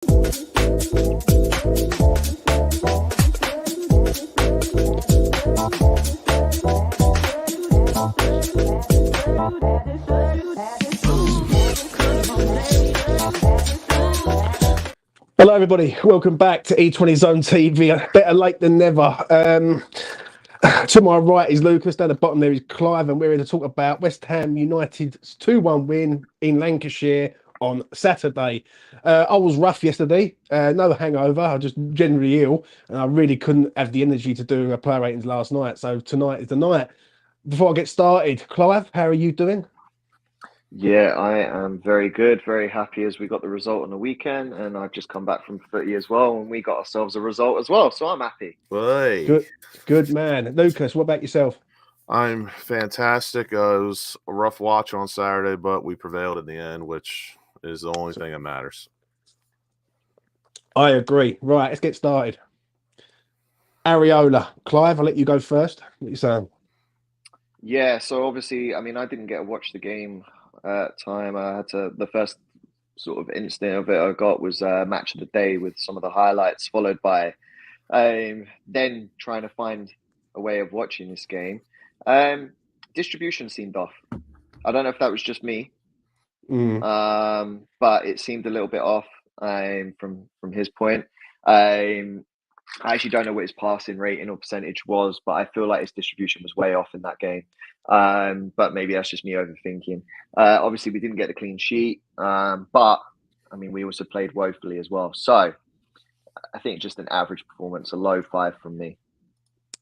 Hello, everybody. Welcome back to E20 Zone TV. Better late than never. To my right is Lucas. Down the bottom there is Clive, and we're here to talk about West Ham United's 2-1 win in Lancashire on Saturday. I was rough yesterday. No hangover. I was just generally ill, and I really couldn't have the energy to do a player ratings last night. So tonight is the night. Before I get started, Clive, how are you doing? Yeah, I am very good, very happy as we got the result on the weekend, and I've just come back from footy as well, and we got ourselves a result as well, so I'm happy. Boy. Good man. Lucas, what about yourself? I'm fantastic. It was a rough watch on Saturday, but we prevailed in the end, which is the only thing that matters. I agree. Right, let's get started. Areola. Clive, I'll let you go first. What are you saying? Yeah, so obviously, I mean, I didn't get to watch the game at time. I had to, the first sort of instant of it I got was match of the day with some of the highlights, followed by then trying to find a way of watching this game. Distribution seemed off. I don't know if that was just me, but it seemed a little bit off from his point. I actually don't know what his passing rating or percentage was, but I feel like his distribution was way off in that game. But maybe that's just me overthinking. Obviously, we didn't get the clean sheet, but I mean, we also played woefully as well. So I think just an average performance, a low 5 from me.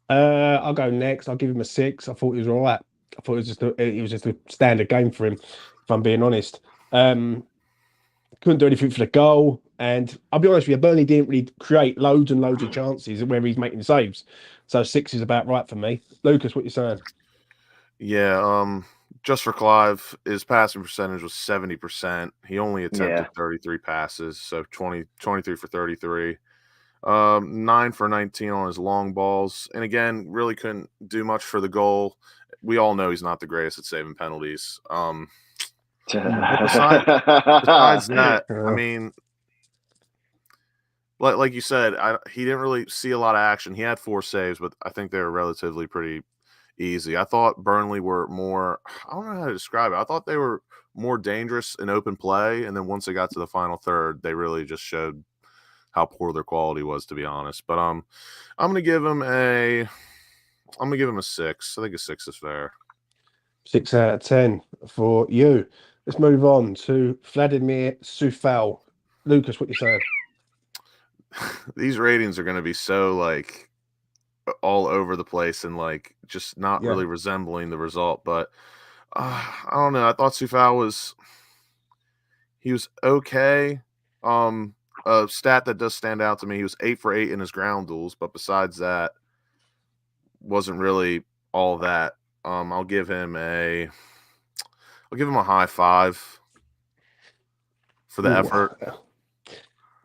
I'll go next. I'll give him a 6. I thought he was all right. I thought it was just a standard game for him, if I'm being honest. Couldn't do anything for the goal. And I'll be honest with you, Burnley didn't really create loads and loads of chances where he's making saves. So 6 is about right for me. Lucas, what you saying? Yeah, just for Clive, his passing percentage was 70%. He only attempted 33 passes, so 23 for 33. 9 for 19 on his long balls. And again, really couldn't do much for the goal. We all know he's not the greatest at saving penalties. Besides that, I mean, like you said, he didn't really see a lot of action. He had 4 saves, but I think they were relatively pretty easy. I thought Burnley were more, I don't know how to describe it. I thought they were more dangerous in open play, and then once they got to the final third, they really just showed how poor their quality was, to be honest. But I'm gonna give him a 6. I think a 6 is fair. 6 out of 10 for you. Let's move on to Vladimir Coufal. Lucas, what you saying? These ratings are going to be so like all over the place and like just not really resembling the result. But I don't know. I thought Coufal was okay. A stat that does stand out to me: he was 8 for 8 in his ground duels, but besides that, wasn't really all that. I'll give him a high 5 for the effort.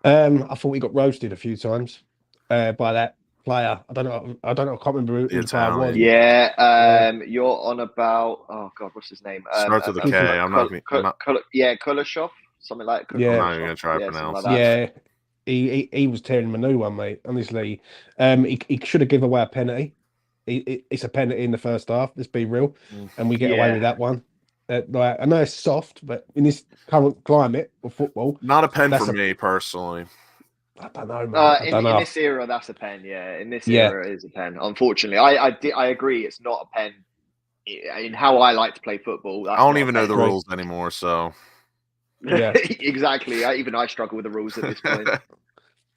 I thought he got roasted a few times by that player. I don't know. I can't remember who the player was. Yeah, you're on about. Oh God, what's his name? Starts with a K. I'm not. Kulishov, something like. I'm not even gonna try to pronounce. Yeah, he was tearing him a new one, mate. Honestly, he should have given away a penalty. It's a penalty in the first half. Let's be real, and we get away with that one. Like, I know it's soft, but in this current climate of football, not a pen for me personally. I don't know, man. In this era, that's a pen. Yeah, in this era, it is a pen. Unfortunately, I agree. It's not a pen. In how I like to play football, I don't even know the rules anymore. So yeah, exactly. Even I struggle with the rules at this point.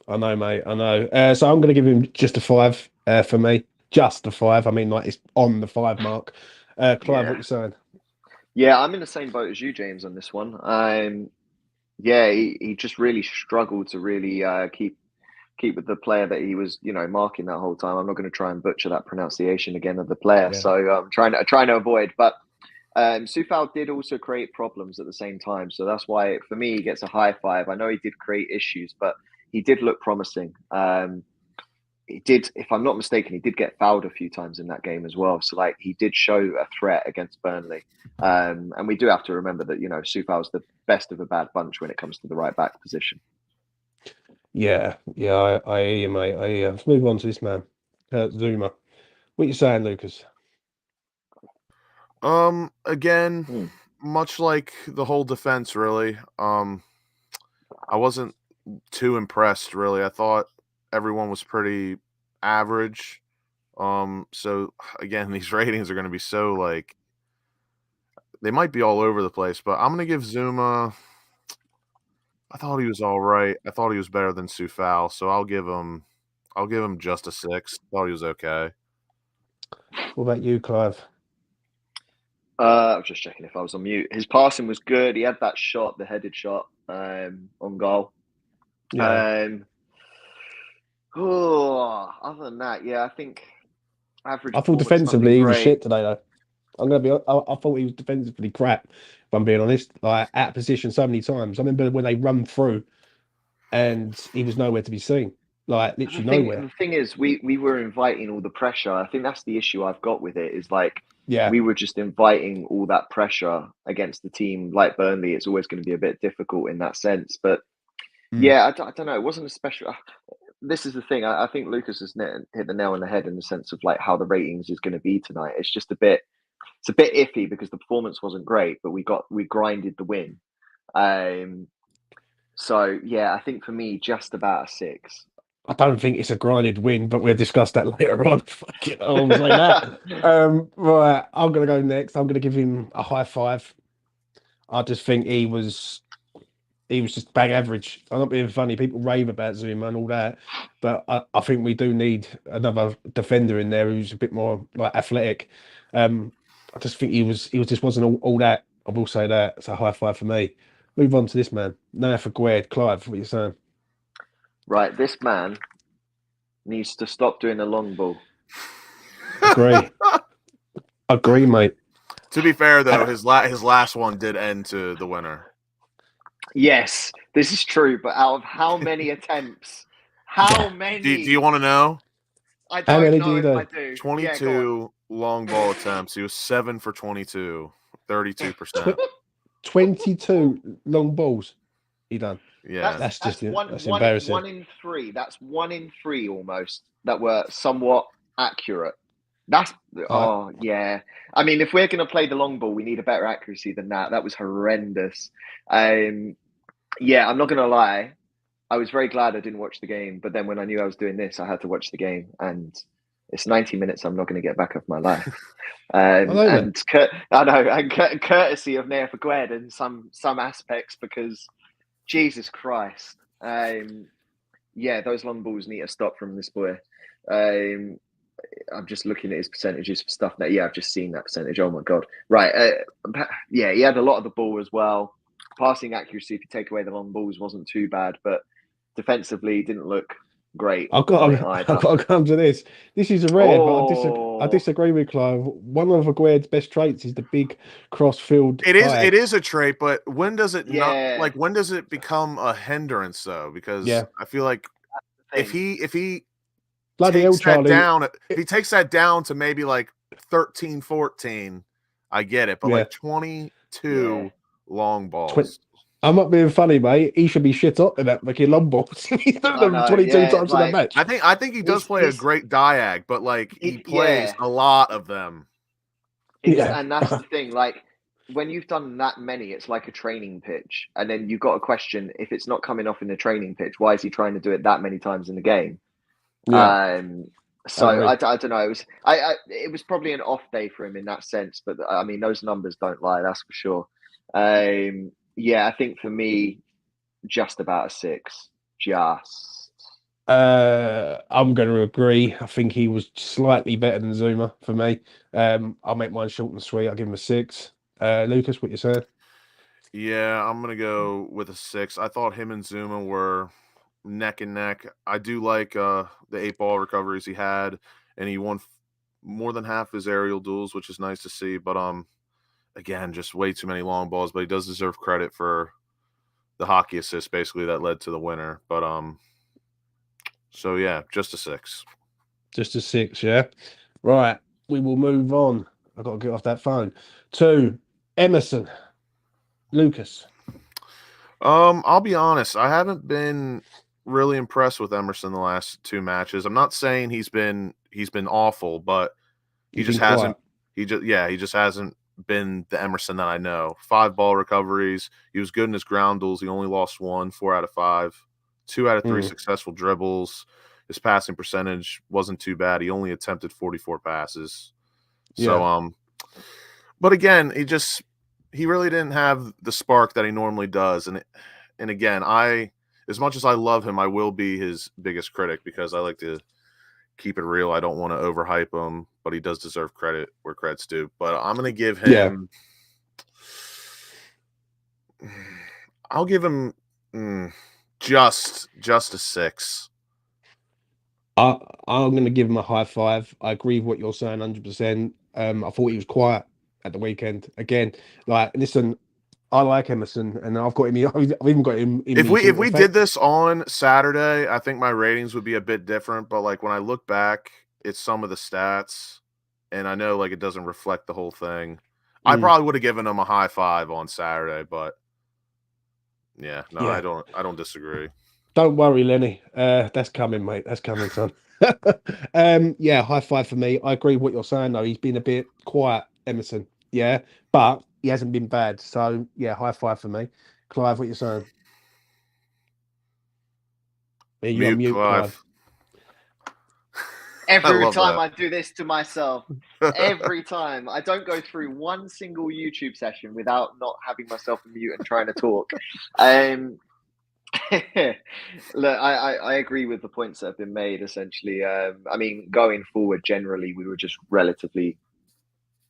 I know, mate. I know. So I'm going to give him just a 5 for me. Just a 5. I mean, like it's on the 5 mark. Clive, what you saying? Yeah, I'm in the same boat as you, James, on this one. He just really struggled to really keep with the player that he was, marking that whole time. I'm not going to try and butcher that pronunciation again of the player, so I'm trying to avoid. But Coufal did also create problems at the same time, so that's why for me he gets a high 5. I know he did create issues, but he did look promising. He did, if I'm not mistaken, he did get fouled a few times in that game as well. So like he did show a threat against Burnley. And we do have to remember that, Coufal's the best of a bad bunch when it comes to the right back position. Yeah, I hear you, mate. I hear you. Let's move on to this man, Zouma. What you saying, Lucas? Again, much like the whole defense, really. I wasn't too impressed, really. I thought everyone was pretty average. So again, these ratings are going to be so like they might be all over the place, but I'm going to give Zouma. I thought he was all right. I thought he was better than Coufal, so I'll give him just a 6. Thought he was okay. What about you, Clive? I was just checking if I was on mute. His passing was good. He had that shot, the headed shot, on goal. Yeah. Other than that, yeah, I think average. I thought defensively he was shit today, though. I'm gonna be. I thought he was defensively crap. If I'm being honest, like out of position so many times. I remember when they run through, and he was nowhere to be seen. Like literally nowhere. The thing is, we were inviting all the pressure. I think that's the issue I've got with it. Is like, we were just inviting all that pressure against the team like Burnley. It's always going to be a bit difficult in that sense. But yeah, I don't know. It wasn't a special. This is the thing. I think Lucas has hit the nail on the head in the sense of like how the ratings is going to be tonight. It's just a bit iffy because the performance wasn't great, but we grinded the win. So yeah, I think for me, just about a 6. I don't think it's a grinded win, but we'll discuss that later on. Fucking hell, say that. Right, I'm gonna go next. I'm gonna give him a high 5. I just think he was just bang average. I'm not being funny. People rave about Zouma and all that, but I think we do need another defender in there who's a bit more like athletic. I just think he just wasn't all that. I will say that. It's a high 5 for me. Move on to this man, Nayef Aguerd. Clive, what are you saying? Right, this man needs to stop doing the long ball. Agree, mate. To be fair, though, his last one did end to the winner. Yes, this is true. But out of how many attempts? How many? Do you want to know? I don't know if I do. 22 long ball attempts. He was 7 for 22, 32%. 22 long balls he done. Yeah, that's embarrassing. 1 in 3. That's 1 in 3 almost that were somewhat accurate. That's yeah. I mean, if we're going to play the long ball, we need a better accuracy than that. That was horrendous. Yeah, I'm not going to lie. I was very glad I didn't watch the game, but then when I knew I was doing this, I had to watch the game, and it's 90 minutes I'm not going to get back off my life. And courtesy of Nayef Aguerd in some aspects, because Jesus Christ, yeah, those long balls need to stop from this boy. I'm just looking at his percentages for stuff now. Yeah, I've just seen that percentage. Oh my God. Right. Yeah, he had a lot of the ball as well. Passing accuracy, if you take away the long balls, wasn't too bad, but defensively didn't look great. I've got to come to this. This is rare, but I disagree with Clive. One of Aguerd's best traits is the big cross-field. It is a trait, but when does it not? Like, when does it become a hindrance, though? Because I feel like if he takes that down, if he takes that down to maybe like 13, 14, I get it. But like 22 long balls. I'm not being funny, mate. He should be shit up in that making long balls. He's done them 22 times in a match. I think he does play a great diag, but like he plays a lot of them. And that's the thing. Like when you've done that many, it's like a training pitch, and then you've got a question: if it's not coming off in the training pitch, why is he trying to do it that many times in the game? So I don't know. It was probably an off day for him in that sense, but I mean those numbers don't lie. That's for sure. Yeah, I think for me, just about a 6. Just. I'm going to agree. I think he was slightly better than Zouma for me. I'll make mine short and sweet. I'll give him a 6. Lucas, what you saying? Yeah, I'm going to go with a 6. I thought him and Zouma were neck and neck. I do like the 8-ball recoveries he had, and he won more than half his aerial duels, which is nice to see. But again, just way too many long balls, but he does deserve credit for the hockey assist, basically, that led to the winner. But so yeah, just a 6. Just a 6, yeah. Right, we will move on. I've got to get off that phone. To Emerson. Lucas. I'll be honest, I haven't been really impressed with Emerson the last 2 matches. I'm not saying he's been awful, but he just hasn't. He just hasn't been the Emerson that I know. 5 ball recoveries. He was good in his ground duels. He only lost 1, 4 out of 5, 2 out of 3 successful dribbles. His passing percentage wasn't too bad. He only attempted 44 passes. So, but again, he really didn't have the spark that he normally does. And again, as much as I love him, I will be his biggest critic because I like to keep it real. I don't want to overhype him, but he does deserve credit where credit's due. But I'm going to give him I'll give him just a 6. I'm going to give him a high 5. I agree with what you're saying 100%. I thought he was quiet at the weekend. Again, like, listen, I like Emerson, and I've got him. I've even got him. If we did this on Saturday, I think my ratings would be a bit different. But like when I look back at some of the stats, and I know like it doesn't reflect the whole thing, I probably would have given him a high 5 on Saturday. But I don't disagree. Don't worry, Lenny. That's coming, mate. That's coming, son. High 5 for me. I agree with what you're saying, though. He's been a bit quiet, Emerson. Yeah, but he hasn't been bad. So, high 5 for me. Clive, what you saying? You're mute, Clive. Every time I do this to myself, every time I don't go through one single YouTube session without not having myself on mute and trying to talk. Look, I agree with the points that have been made. Essentially, I mean, going forward, generally, we were just relatively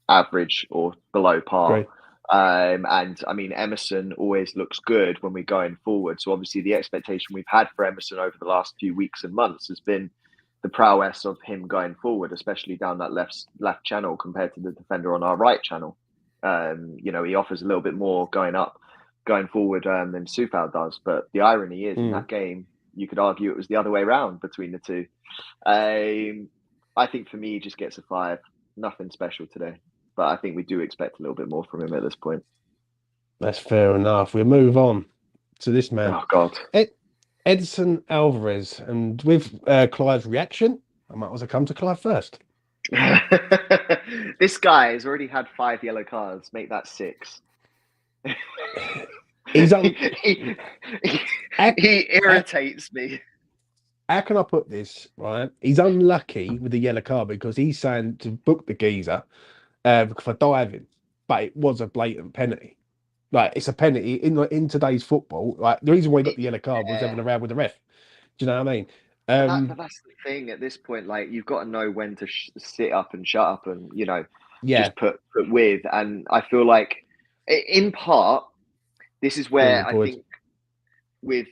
average or below par. Great. And I mean, Emerson always looks good when we're going forward. So obviously, the expectation we've had for Emerson over the last few weeks and months has been the prowess of him going forward, especially down that left channel compared to the defender on our right channel. He offers a little bit more going forward than Coufal does. But the irony is, in that game, you could argue it was the other way around between the two. I think for me, he just gets a 5. Nothing special today. But I think we do expect a little bit more from him at this point. That's fair enough. We'll move on to this man. Oh, God. Edson Alvarez. And with Clive's reaction, I might as well come to Clive first. This guy has already had 5 yellow cards. Make that 6. He irritates me. How can I put this, right? He's unlucky with the yellow card because he's saying to book the geezer for diving, but it was a blatant penalty. Like, it's a penalty in today's football. Like, the reason why he got the yellow card was having a row with the ref. Do you know what I mean? But that's the thing at this point. Like, you've got to know when to sit up and shut up, and just put with. And I feel like, in part, this is where I think with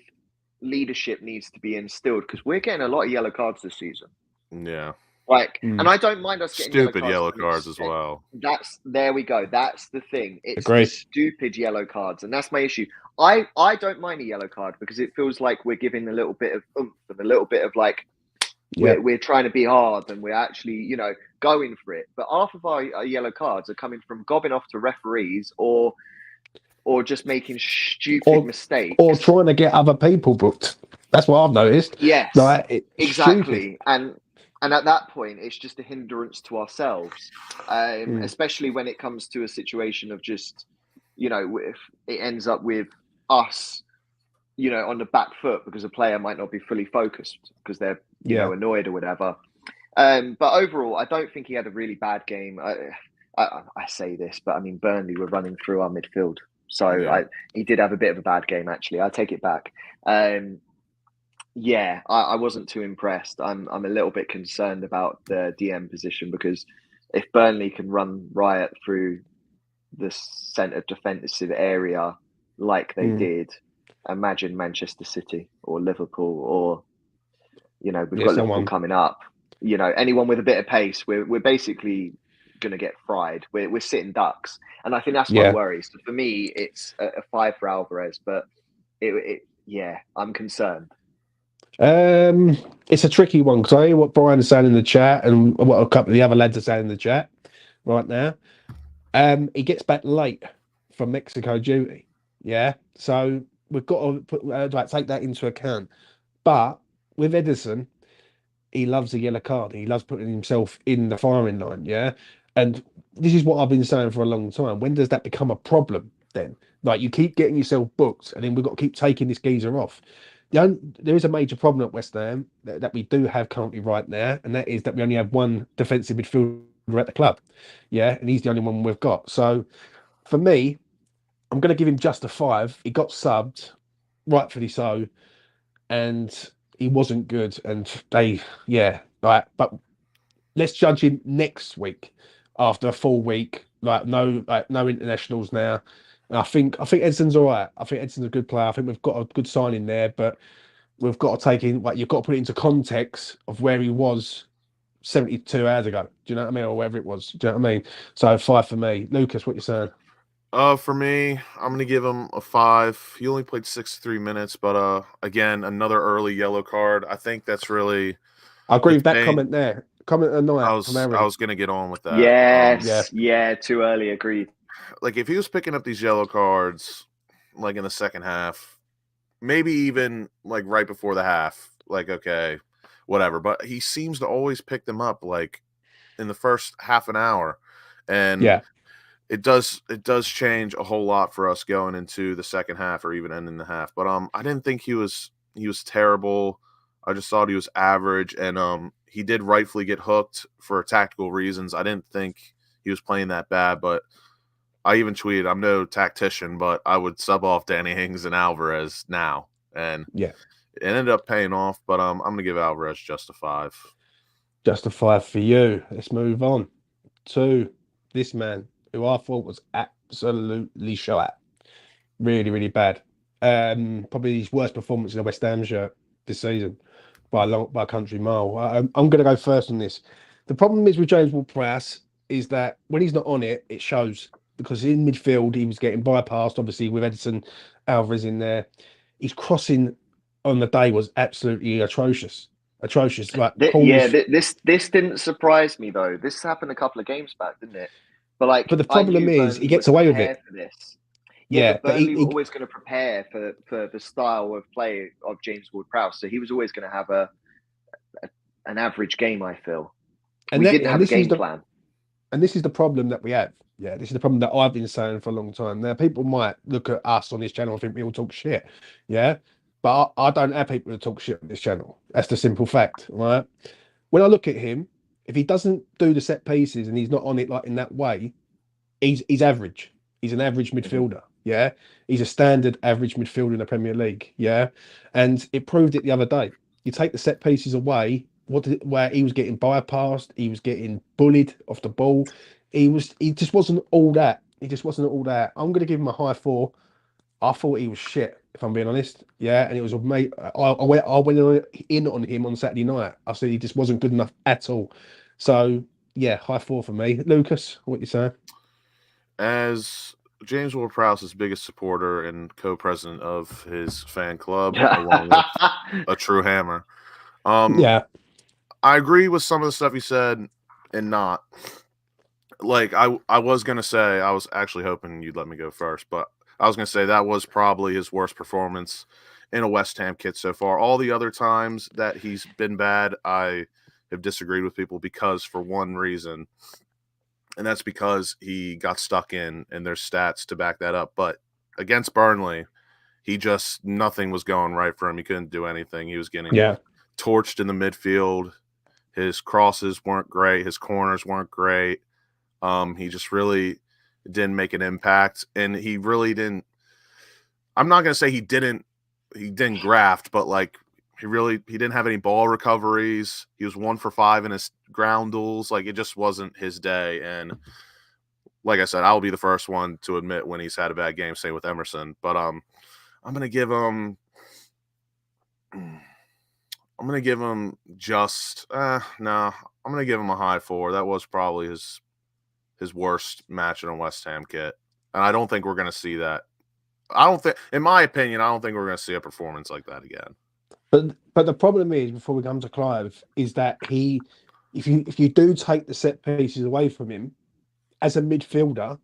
leadership needs to be instilled, because we're getting a lot of yellow cards this season. Yeah. And I don't mind us getting stupid yellow cards as well. There we go. That's the thing. It's the stupid yellow cards, and that's my issue. I don't mind a yellow card because it feels like we're giving a little bit of oomph and a little bit of like we're trying to be hard and we're actually going for it. But half of our yellow cards are coming from gobbing off to referees or just making stupid mistakes or trying to get other people booked. That's what I've noticed. Yes, exactly. Stupid. And at that point, it's just a hindrance to ourselves, especially when it comes to a situation of just, if it ends up with us, on the back foot because a player might not be fully focused because they're, annoyed or whatever. But overall, I don't think he had a really bad game. I say this, but I mean, Burnley were running through our midfield. So he did have a bit of a bad game, actually. I take it back. I wasn't too impressed. I'm a little bit concerned about the DM position because if Burnley can run riot through the centre defensive area like they did, imagine Manchester City or Liverpool or, we've got Liverpool coming up. Anyone with a bit of pace, we're basically going to get fried. We're sitting ducks. And I think that's my worry. So for me, it's a 5 for Alvarez, but I'm concerned. It's a tricky one because I hear what Brian is saying in the chat and what a couple of the other lads are saying in the chat right now. He gets back late from Mexico duty, so we've got to take that into account. But with Edison, he loves a yellow card. He loves putting himself in the firing line. Yeah. And this is what I've been saying for a long time. When does that become a problem then? Like, you keep getting yourself booked, and then we've got to keep taking this geezer off. There is a major problem at West Ham that we do have currently right now, and that is that we only have one defensive midfielder at the club. Yeah. And he's the only one we've got. So for me, I'm going to give him just a 5. He got subbed, rightfully so, and he wasn't good. And but let's judge him next week after a full week. No internationals now. And I think Edson's all right. I think Edson's a good player. I think we've got a good signing there, but we've got to take in, you've got to put it into context of where he was 72 hours ago. Do you know what I mean? Or whatever it was. Do you know what I mean? So 5 for me. Lucas, what you saying? For me, I'm going to give him a 5. He only played 63 minutes, but again, another early yellow card. I think that's really... I agree with that comment there. Comment at night. I was going to get on with that. Yes, too early, agreed. Like, if he was picking up these yellow cards, like, in the second half, maybe even, like, right before the half, like, okay, whatever. But he seems to always pick them up, like, in the first half an hour. And... It does change a whole lot for us going into the second half or even ending the half. But I didn't think he was terrible. I just thought he was average, and he did rightfully get hooked for tactical reasons. I didn't think he was playing that bad, but I even tweeted, I'm no tactician, but I would sub off Danny Ings and Alvarez now. And it ended up paying off, but I'm going to give Alvarez just a 5. Just a 5 for you. Let's move on to this man, who I thought was absolutely shot. Really, really bad. Probably his worst performance in a West Ham shirt this season by a country mile. I'm going to go first on this. The problem is with James Ward-Prowse is that when he's not on it, it shows, because in midfield he was getting bypassed, obviously with Edson Alvarez in there. His crossing on the day was absolutely atrocious. Like, this didn't surprise me though. This happened a couple of games back, didn't it? But the problem is he gets away with it. For this. But Burnley were always going to prepare for the style of play of James Ward-Prowse, so he was always going to have an average game, I feel. We didn't have a game plan. And this is the problem that we have. Yeah, this is the problem that I've been saying for a long time. Now, people might look at us on this channel and think we all talk shit. Yeah, but I don't have people who talk shit on this channel. That's the simple fact, right? When I look at him, if he doesn't do the set pieces and he's not on it like in that way, he's average. He's an average midfielder. Yeah, he's a standard average midfielder in the Premier League. Yeah, and it proved it the other day. You take the set pieces away, where he was getting bypassed, he was getting bullied off the ball. He just wasn't all that. I'm going to give him a high 4. I thought he was shit, if I'm being honest. Yeah, and it was mate. I went in on him on Saturday night. I said he just wasn't good enough at all. So yeah, high 4 for me. Lucas, what you saying? As James Ward-Prowse's biggest supporter and co-president of his fan club, along with a true hammer, I agree with some of the stuff he said, and not. Like, I was gonna say, I was actually hoping you'd let me go first, but I was gonna say that was probably his worst performance in a West Ham kit so far. All the other times that he's been bad, I have disagreed with people because for one reason, and that's because he got stuck in, and there's stats to back that up. But against Burnley, nothing was going right for him. He couldn't do anything. He was getting torched in the midfield. His crosses weren't great. His corners weren't great. He just really didn't make an impact, and he really didn't. I'm not gonna say he didn't graft, but like he didn't have any ball recoveries. He was 1 for 5 in his ground duels. Like, it just wasn't his day. And like I said, I'll be the first one to admit when he's had a bad game. Same with Emerson, but I'm gonna give him. I'm gonna give him just no. I'm gonna give him a high 4. That was probably his worst match in a West Ham kit, and I don't think we're gonna see that. In my opinion, I don't think we're gonna see a performance like that again. But the problem is, before we come to Clive, is that if you do take the set pieces away from him as a midfielder,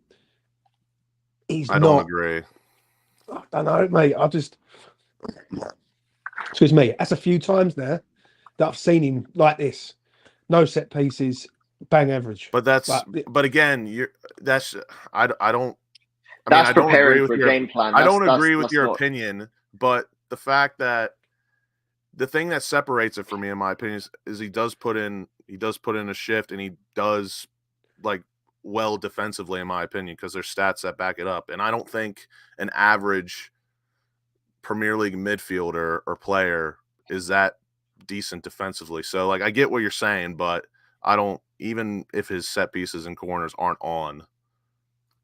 I don't agree. I don't know, mate. excuse me, that's a few times now that I've seen him like this. No set pieces, bang average. But but again, I don't. I mean, That's I don't preparing agree with for a your game plan. I don't agree with that's your not... opinion, but the fact that the thing that separates it for me, in my opinion, is he does put in a shift, and he does like well defensively, in my opinion, because there's stats that back it up. And I don't think an average Premier League midfielder or player is that decent defensively. So like, I get what you're saying, but I don't, even if his set pieces and corners aren't on,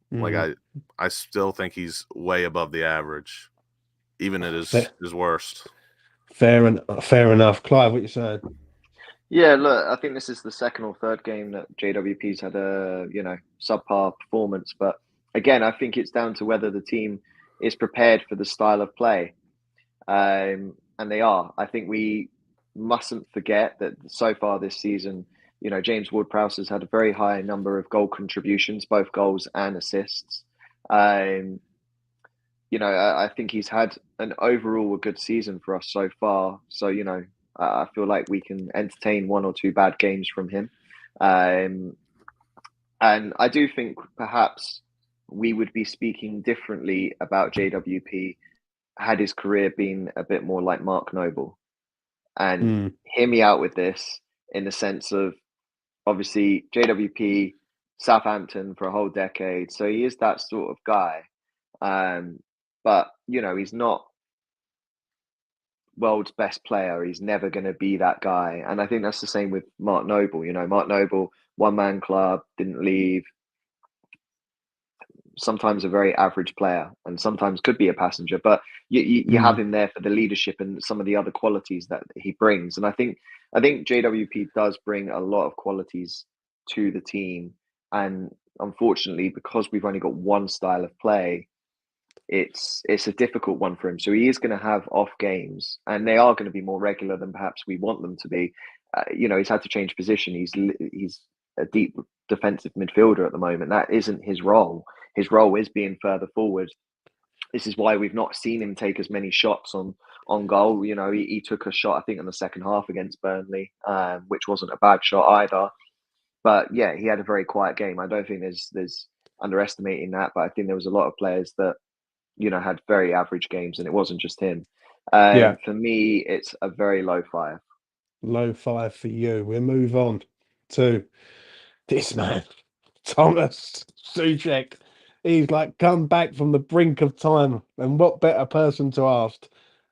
like I still think he's way above the average, even at his worst. Fair enough. Clive, what you saying? Yeah, look, I think this is the second or third game that JWP's had a, subpar performance. But again, I think it's down to whether the team is prepared for the style of play. And they are. I think we mustn't forget that so far this season, James Ward-Prowse has had a very high number of goal contributions, both goals and assists. I think he's had an overall a good season for us so far. So, I feel like we can entertain one or two bad games from him. And I do think perhaps we would be speaking differently about JWP had his career been a bit more like Mark Noble. And hear me out with this, in the sense of, obviously, JWP, Southampton for a whole decade. So he is that sort of guy. But, he's not world's best player. He's never going to be that guy. And I think that's the same with Mark Noble. Mark Noble, one-man club, didn't leave. Sometimes a very average player, and sometimes could be a passenger. But you have him there for the leadership and some of the other qualities that he brings. And I think JWP does bring a lot of qualities to the team. And unfortunately, because we've only got one style of play, it's a difficult one for him. So he is going to have off games, and they are going to be more regular than perhaps we want them to be. He's had to change position. He's a deep defensive midfielder at the moment. That isn't his role. His role is being further forward. This is why we've not seen him take as many shots on goal. He took a shot, I think, in the second half against Burnley, which wasn't a bad shot either. But yeah, he had a very quiet game. I don't think there's underestimating that, but I think there was a lot of players that had very average games, and it wasn't just him. For me, it's a very low 5. Low 5 for you. We'll move on to this man, Tomas Soucek. He's like come back from the brink of time, and what better person to ask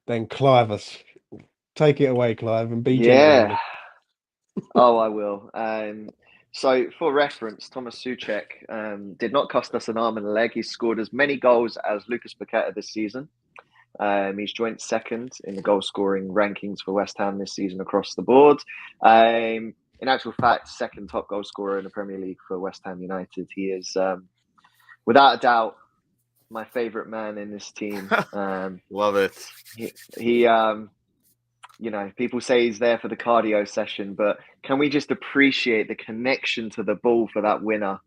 than Clive? Take it away, Clive, and be gentle. Oh, I will. So, for reference, Tomas Soucek did not cost us an arm and a leg. He's scored as many goals as Lucas Paqueta this season. He's joint second in the goal scoring rankings for West Ham this season across the board. In actual fact, second top goal scorer in the Premier League for West Ham United. He is, without a doubt, my favourite man in this team. Love it. He people say he's there for the cardio session, but can we just appreciate the connection to the ball for that winner?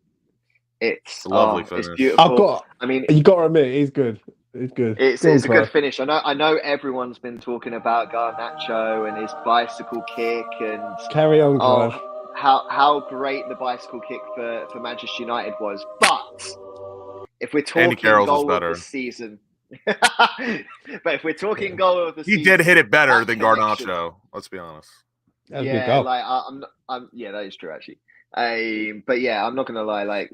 It's lovely finish. It's beautiful. You got to admit, he's good. It's good. It's a good finish. I know everyone's been talking about Garnacho and his bicycle kick, and carry on, Clive. How great the bicycle kick for Manchester United was. But if we're talking goal of the season, but if we're talking goal of the season, he did hit it better than Garnacho. Let's be honest. That was a good goal. That is true actually. But yeah, I'm not gonna lie.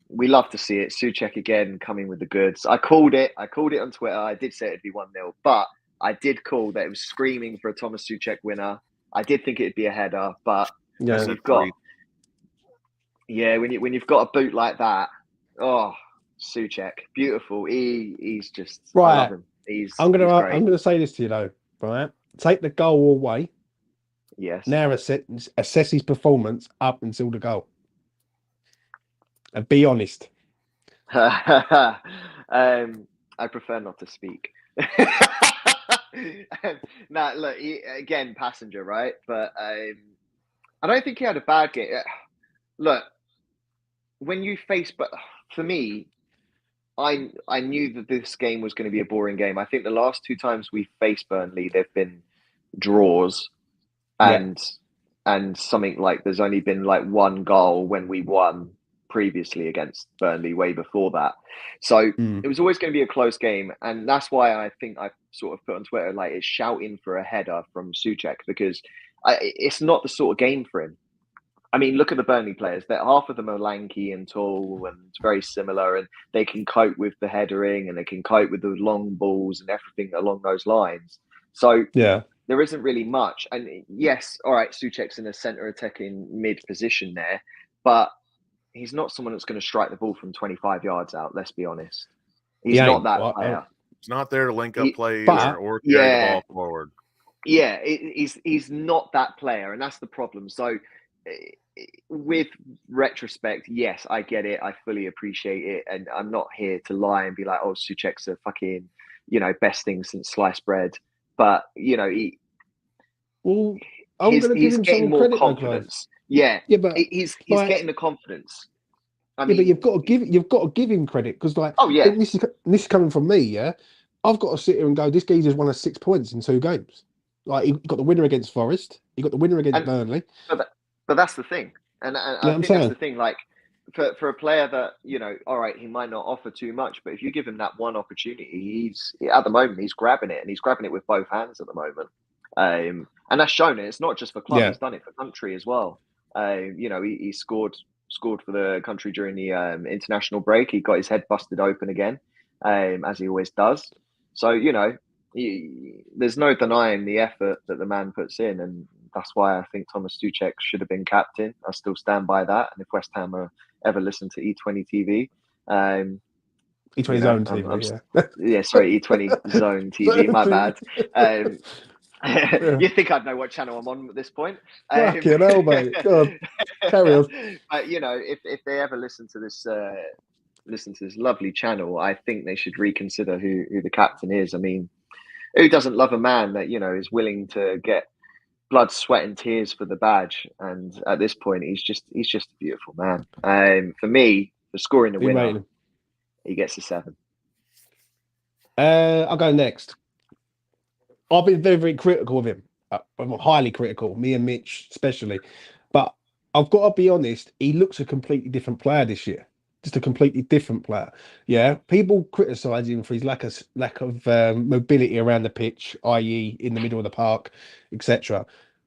We love to see it. Soucek again coming with the goods. I called it on Twitter. I did say it'd be 1-0, but I did call that it was screaming for a Tomas Soucek winner. I did think it'd be a header, but when you've got a boot like that, Soucek, beautiful. He's just right. I love him. I'm gonna say this to you though, right? Take the goal away. Yes. Now assess his performance up until the goal. And be honest. I prefer not to speak. Look, again, passenger, right? But I don't think he had a bad game. Look, when you face, but for me, I knew that this game was going to be a boring game. I think the last 2 times we faced Burnley, they've been draws, and something like there's only been like 1 goal when we won previously against Burnley way before that. So it was always going to be a close game, and that's why I think I sort of put on Twitter like it's shouting for a header from Soucek, because it's not the sort of game for him. I mean, look at the Burnley players. That half of them are lanky and tall and very similar, and they can cope with the headering and they can cope with the long balls and everything along those lines. So there isn't really much. And yes, all right, Soucek's in a centre attacking mid position there, but he's not someone that's going to strike the ball from 25 yards out. Let's be honest. He's not that player. He's not there to link up play either or carry the ball forward. Yeah, he's not that player, and that's the problem. So, with retrospect, yes, I get it. I fully appreciate it, and I'm not here to lie and be like, "Oh, Soucek's a fucking, best thing since sliced bread." But I'm going to give him some more credit, confidence. But he's getting the confidence. But you've got to give him credit, because this is coming from me. Yeah, I've got to sit here and go, this geezer's won us 6 points in 2 games. Like, he got the winner against Forest, he got the winner against Burnley. But that's the thing, and I think that's the thing. Like, for a player that all right, he might not offer too much, but if you give him that one opportunity, at the moment he's grabbing it, and he's grabbing it with both hands at the moment. And that's shown it. It's not just for club; he's done it for country as well. He scored for the country during the international break. He got his head busted open again, as he always does. So there's no denying the effort that the man puts in, and that's why I think Tomas Soucek should have been captain. I still stand by that. And if West Ham ever listen to E20 TV, E20 Zone TV, sorry, E20 Zone TV. My bad. You think I'd know what channel I'm on at this point? Fucking hell, mate. God, carry on. But if they ever listen to this lovely channel, I think they should reconsider who the captain is. I mean, who doesn't love a man that is willing to get blood, sweat, and tears for the badge? And at this point, he's just a beautiful man. For me, for scoring the winner, he gets a 7. I'll go next. I've been very, very critical of him. I'm highly critical, me and Mitch especially. But I've got to be honest, he looks a completely different player this year. Just a completely different player. Yeah, people criticise him for his lack of mobility around the pitch, i.e., in the middle of the park, etc.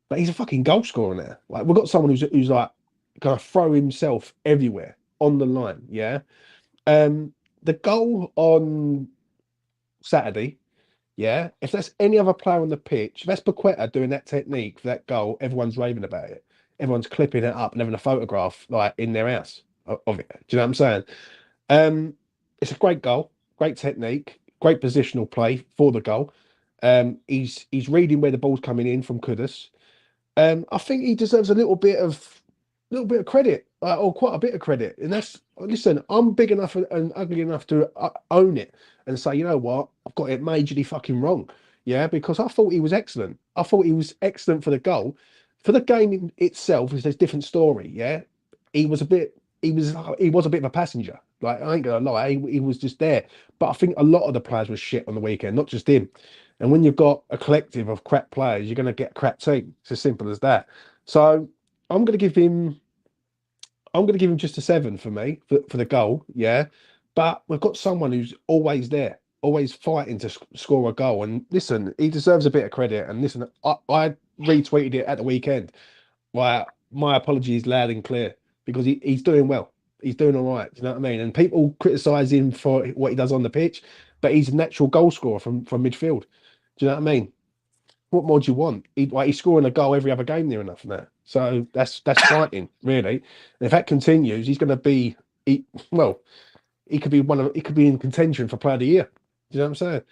But he's a fucking goal scorer now. Like, we've got someone who's like going to throw himself everywhere on the line. Yeah, the goal on Saturday. Yeah, if that's any other player on the pitch, if that's Paqueta doing that technique for that goal, everyone's raving about it. Everyone's clipping it up and having a photograph like in their house of it. Do you know what I'm saying? It's a great goal, great technique, great positional play for the goal. He's reading where the ball's coming in from Kudus. I think he deserves a little bit of credit, or quite a bit of credit. And listen, I'm big enough and ugly enough to own it and say, you know what, I've got it majorly fucking wrong. Yeah, because I thought he was excellent. I thought he was excellent for the goal. For the game itself, it's a different story. Yeah, he was a bit of a passenger. Like, I ain't gonna lie, he was just there. But I think a lot of the players were shit on the weekend, not just him. And when you've got a collective of crap players, you're gonna get a crap team. It's as simple as that. So I'm gonna give him just a 7 for me for the goal. Yeah, but we've got someone who's always there, always fighting to score a goal. And listen, he deserves a bit of credit. And listen, I retweeted it at the weekend. My apologies loud and clear, because he's doing well. He's doing all right. Do you know what I mean? And people criticise him for what he does on the pitch, but he's a natural goal scorer from midfield. Do you know what I mean? What more do you want? He's scoring a goal every other game near enough now. So that's frightening, really. And if that continues, he's going to be he could be in contention for Player of the Year. Do you know what I'm saying?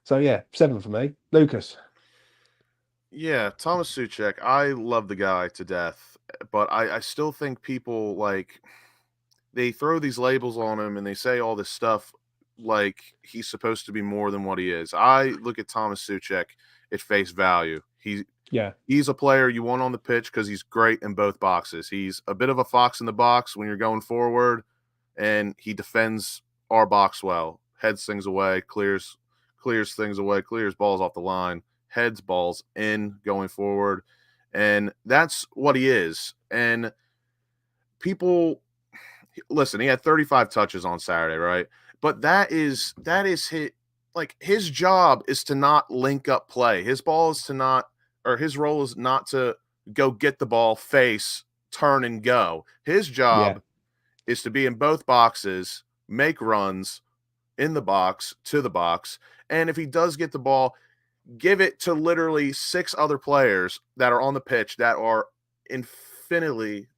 So yeah, 7 for me. Lucas. Yeah, Tomas Soucek, I love the guy to death, but I still think people, like, they throw these labels on him and they say all this stuff like he's supposed to be more than what he is. I look at Tomas Soucek at face value. He's a player you want on the pitch because he's great in both boxes. He's a bit of a fox in the box when you're going forward, and he defends our box well. Heads things away, clears things away, clears balls off the line, heads balls in going forward. And that's what he is. And people listen, he had 35 touches on Saturday, right? But that is his job is to not link up play. His role is not to go get the ball, face, turn and go. His job is to be in both boxes, make runs in the box, to the box. And if he does get the ball, give it to literally 6 other players that are on the pitch that are infinitely,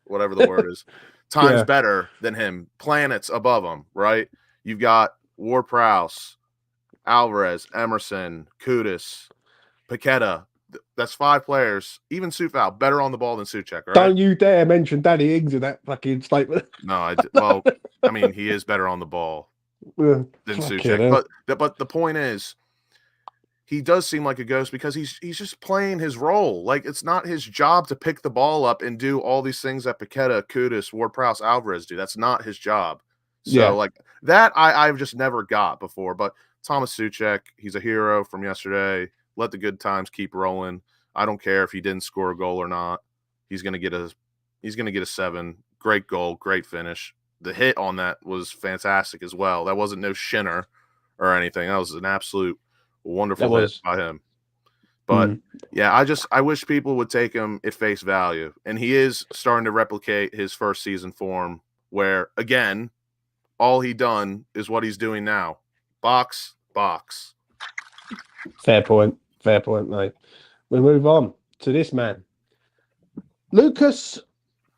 whatever the word is, times better than him, planets above him, right? You've got Ward-Prowse, Alvarez, Emerson, Kudus, Paqueta. That's 5 players. Even Coufal, better on the ball than Soucek, right? Don't you dare mention Danny Ings in that fucking statement. No, I mean, he is better on the ball than Soucek. But the point is, he does seem like a ghost because he's just playing his role. Like, it's not his job to pick the ball up and do all these things that Paqueta, Kudus, Ward-Prowse, Alvarez do. That's not his job. So, like, that I've just never got before. But Tomas Soucek, he's a hero from yesterday. Let the good times keep rolling. I don't care if he didn't score a goal or not. He's gonna get a 7. Great goal, great finish. The hit on that was fantastic as well. That wasn't no shinner or anything. That was an absolute wonderful hit by him. But I wish people would take him at face value. And he is starting to replicate his first season form where, again, all he done is what he's doing now. Box. Fair point, mate. We move on to this man, Lucas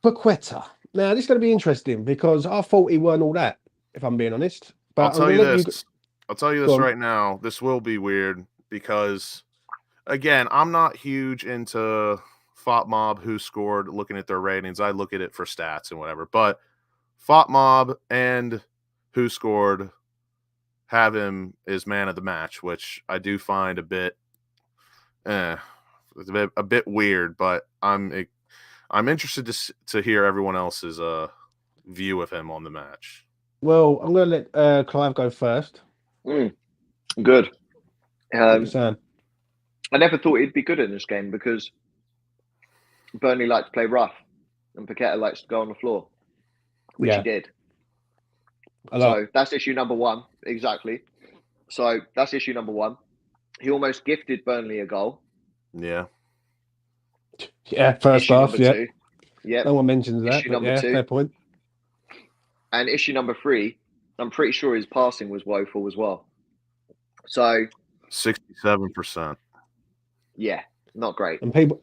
Paqueta. Now, this is going to be interesting because I thought he weren't all that, if I'm being honest. But I'll tell you this right now. This will be weird because, again, I'm not huge into FotMob, who scored, looking at their ratings. I look at it for stats and whatever. But FotMob and who scored have him as man of the match, which I do find a bit weird, but I'm interested to hear everyone else's view of him on the match. Well, I'm going to let Clive go first. Good. I never thought he'd be good in this game because Burnley likes to play rough and Paqueta likes to go on the floor, which he did. So that's issue number 1. Exactly. So that's issue number 1. He almost gifted Burnley a goal. Yeah, first half, 2. No one mentions that. Issue number 2. Fair point. And issue number 3, I'm pretty sure his passing was woeful as well. So 67%. Yeah, not great. And people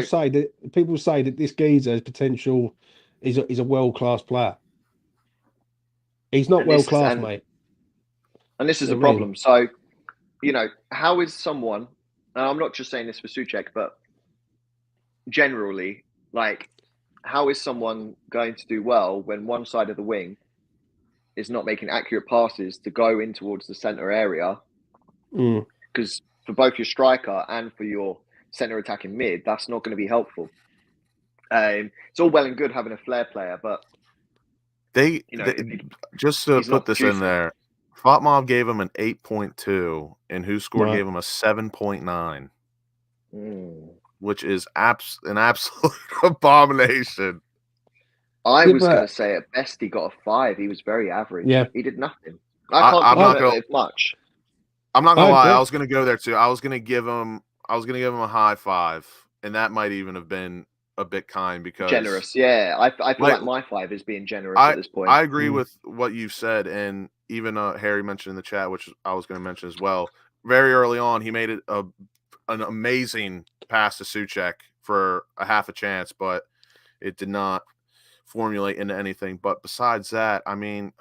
say that this geezer's potential is a world-class player. He's not world-class, mate. And this is a problem. So, how is someone, and I'm not just saying this for Soucek, but generally, how is someone going to do well when one side of the wing is not making accurate passes to go in towards the centre area? Because for both your striker and for your centre attacking mid, that's not going to be helpful. It's all well and good having a flair player, but they just to put this in there, FotMob gave him an 8.2, and who scored gave him a 7.9, which is an absolute abomination. I was going to say at best he got a 5. He was very average. Yeah, he did nothing. I'm not going to much. I'm not gonna lie. I was gonna go there too. I was gonna give him a high 5, and that might even have been a bit kind because generous. Yeah, I feel like my 5 is being generous at this point. I agree with what you've said, and even Harry mentioned in the chat, which I was going to mention as well. Very early on, he made it an amazing pass to Soucek for a half a chance, but it did not formulate into anything. But besides that, I mean,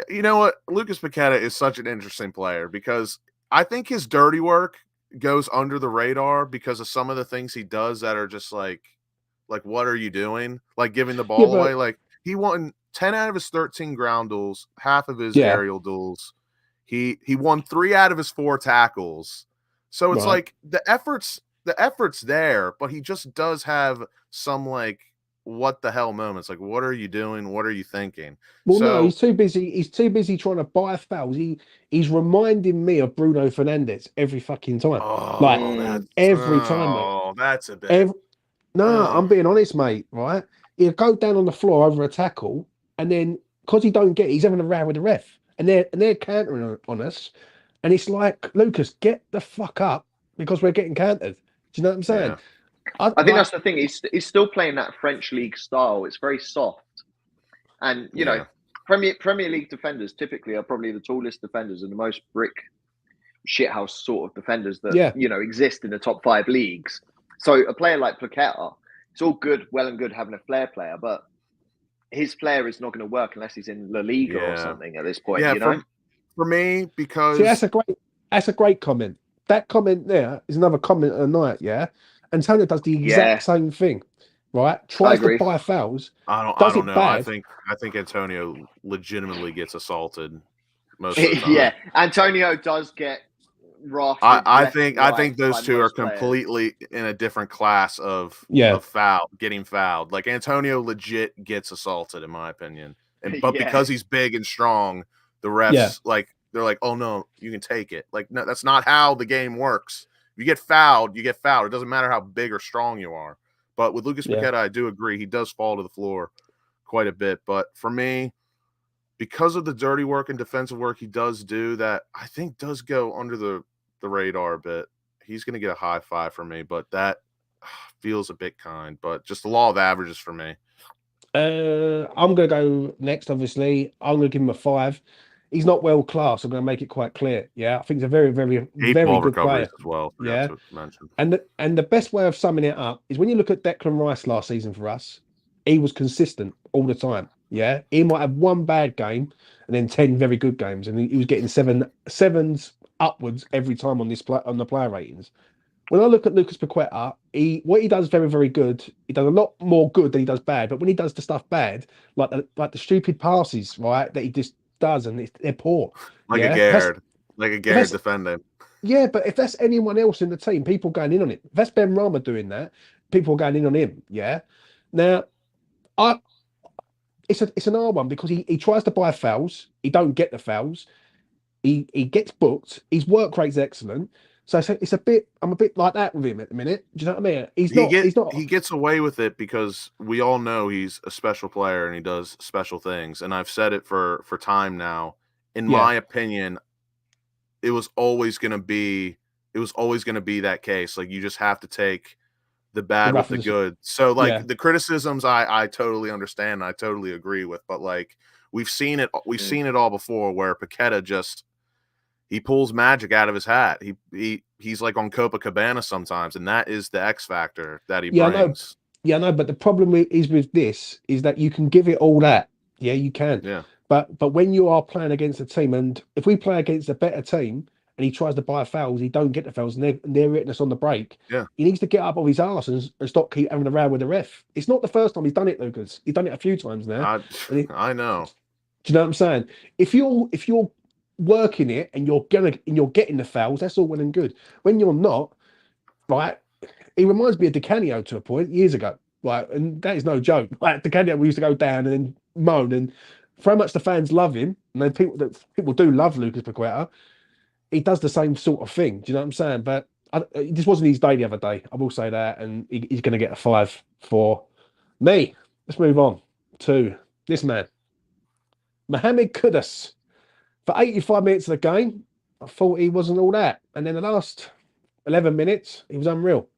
you know what? Lucas Paqueta is such an interesting player because I think his dirty work goes under the radar because of some of the things he does that are just like what are you doing? Like giving the ball away. Like he won 10 out of his 13 ground duels, half of his aerial duels. He won 3 out of his 4 tackles. So it's like the effort's there, but he just does have some what the hell moments. Like, what are you doing? What are you thinking? Well, no, So he's too busy. He's too busy trying to buy fouls. He's reminding me of Bruno Fernandes every fucking time. Like every time, mate. That's a bit. No, I'm being honest, mate. Right? He'll go down on the floor over a tackle, and then because he don't get it, he's having a row with the ref, and they're countering on us, and it's like, Lucas, get the fuck up because we're getting countered. Do you know what I'm saying? Yeah. I think that's the thing. He's still playing that French league style. It's very soft, and you know, Premier League defenders typically are probably the tallest defenders and the most brick shithouse sort of defenders that you know exist in the top 5 leagues. So a player like Paqueta, it's all good, well and good having a flair player, but his flair is not going to work unless he's in La Liga or something at this point. Yeah, you know, for me, because that's a great comment. That comment there is another comment of the night. Yeah, Antonio does the exact same thing. Right, tries to buy fouls. I don't know. I think Antonio legitimately gets assaulted most of the time. Yeah, Antonio does get rough. I think those two are completely in a different class of getting fouled. Like Antonio legit gets assaulted, in my opinion, but because he's big and strong, the refs they're like, oh no, you can take it. Like no, that's not how the game works. If you get fouled, you get fouled. It doesn't matter how big or strong you are. But with Lucas Paqueta, I do agree. He does fall to the floor quite a bit. But for me, because of the dirty work and defensive work he does do, that I think does go under the radar a bit. He's going to get a high 5 for me, but that feels a bit kind. But just the law of averages for me. I'm going to go next, obviously. I'm going to give him a 5. He's not world class. I'm going to make it quite clear. Yeah, I think he's a very, very, very good player as well. Yeah, and the best way of summing it up is when you look at Declan Rice last season for us, he was consistent all the time. Yeah, he might have one bad game and then 10 very good games, and he was getting sevens upwards every time on on the player ratings. When I look at Lucas Paqueta, what he does very, very good. He does a lot more good than he does bad. But when he does the stuff bad, like the stupid passes, right, that he just does, and they're poor. Like a Aguerd defending. Yeah, but if that's anyone else in the team, people going in on it. If that's Ben Rama doing that, people are going in on him. Yeah. Now, it's an hard one because he tries to buy fouls. He don't get the fouls. He gets booked. His work rate's excellent. So it's a bit. I'm a bit like that with him at the minute. Do you know what I mean? He's not. He gets away with it because we all know he's a special player and he does special things. And I've said it for time now. In my opinion, it was always going to be that case. Like you just have to take the bad with the good. So like the criticisms, I totally understand. I totally agree with. But like we've seen it. We've seen it all before where Paqueta just. He pulls magic out of his hat. He's like on Copacabana sometimes, and that is the X factor that he brings. I know, but the problem is with this is that you can give it all that. Yeah, you can. Yeah. But when you are playing against a team, and if we play against a better team and he tries to buy fouls, he don't get the fouls, and they're hitting us on the break. Yeah. He needs to get up off his arse and stop keep having a row with the ref. It's not the first time he's done it, Lucas. He's done it a few times now. I know. Do you know what I'm saying? If you're working it and you're getting the fouls, that's all well and good. When you're not, right? He reminds me of Di Canio to a point years ago, right? And that is no joke. Like Di Canio, we used to go down and then moan, and for how much the fans love him, and people do love Lucas Paqueta, he does the same sort of thing. Do you know what I'm saying? But it just wasn't his day the other day. I will say that, and he's going to get a 5 for me. Let's move on to this man, Mohammed Kudus. For 85 minutes of the game, I thought he wasn't all that. And then the last 11 minutes, he was unreal.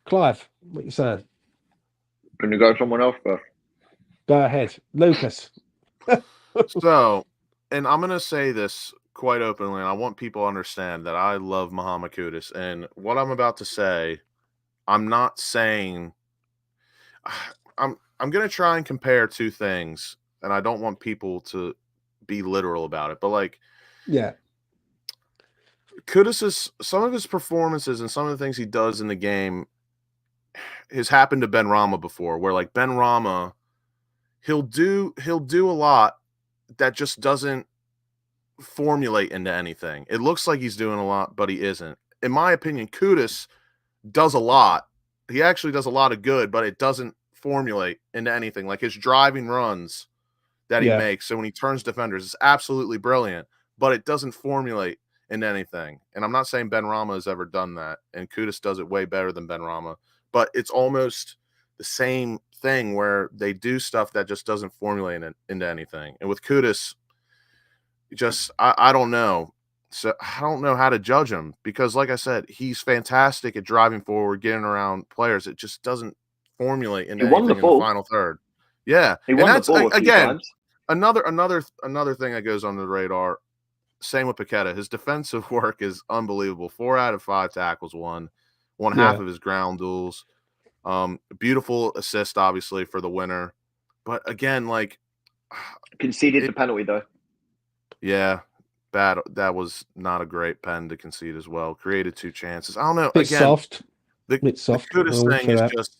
Clive, what are you saying? Can you go someone else first? Go ahead. Lucas. So, and I'm going to say this quite openly, and I want people to understand that I love Mohammed Kudus. And what I'm about to say, I'm not saying... I'm going to try and compare two things, and I don't want people to be literal about it, but like, Kudus, some of his performances and some of the things he does in the game has happened to Ben Rama before, where like Ben Rama, he'll do a lot that just doesn't formulate into anything. It looks like he's doing a lot, but he isn't. In my opinion, Kudus does a lot. He actually does a lot of good, but it doesn't formulate into anything. Like his driving runs that he makes, so when he turns defenders, it's absolutely brilliant, but it doesn't formulate into anything. And I'm not saying Ben Rama has ever done that, and Kudus does it way better than Ben Rama, but it's almost the same thing where they do stuff that just doesn't formulate into anything. And with Kudus, just I don't know. So I don't know how to judge him because, like I said, he's fantastic at driving forward, getting around players. It just doesn't formulate into anything in the final third. Yeah, he won the ball again. Another thing that goes under the radar. Same with Paqueta. His defensive work is unbelievable. 4 out of 5 tackles won half of his ground duels. Beautiful assist, obviously, for the winner. But again, like conceded the penalty though. Yeah. That was not a great pen to concede as well. Created 2 chances. I don't know. Bit soft. The Kudus thing is just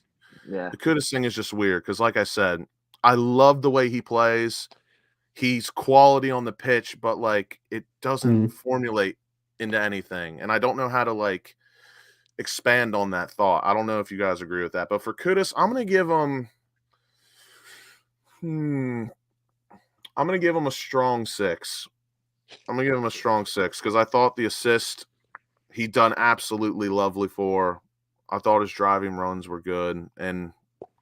the Kudus thing is just weird because, like I said, I love the way he plays. He's quality on the pitch, but like it doesn't formulate into anything. And I don't know how to like expand on that thought. I don't know if you guys agree with that. But for Kudus, I'm gonna give him a strong 6. I'm going to give him a strong 6 because I thought the assist he done absolutely lovely for. I thought his driving runs were good. And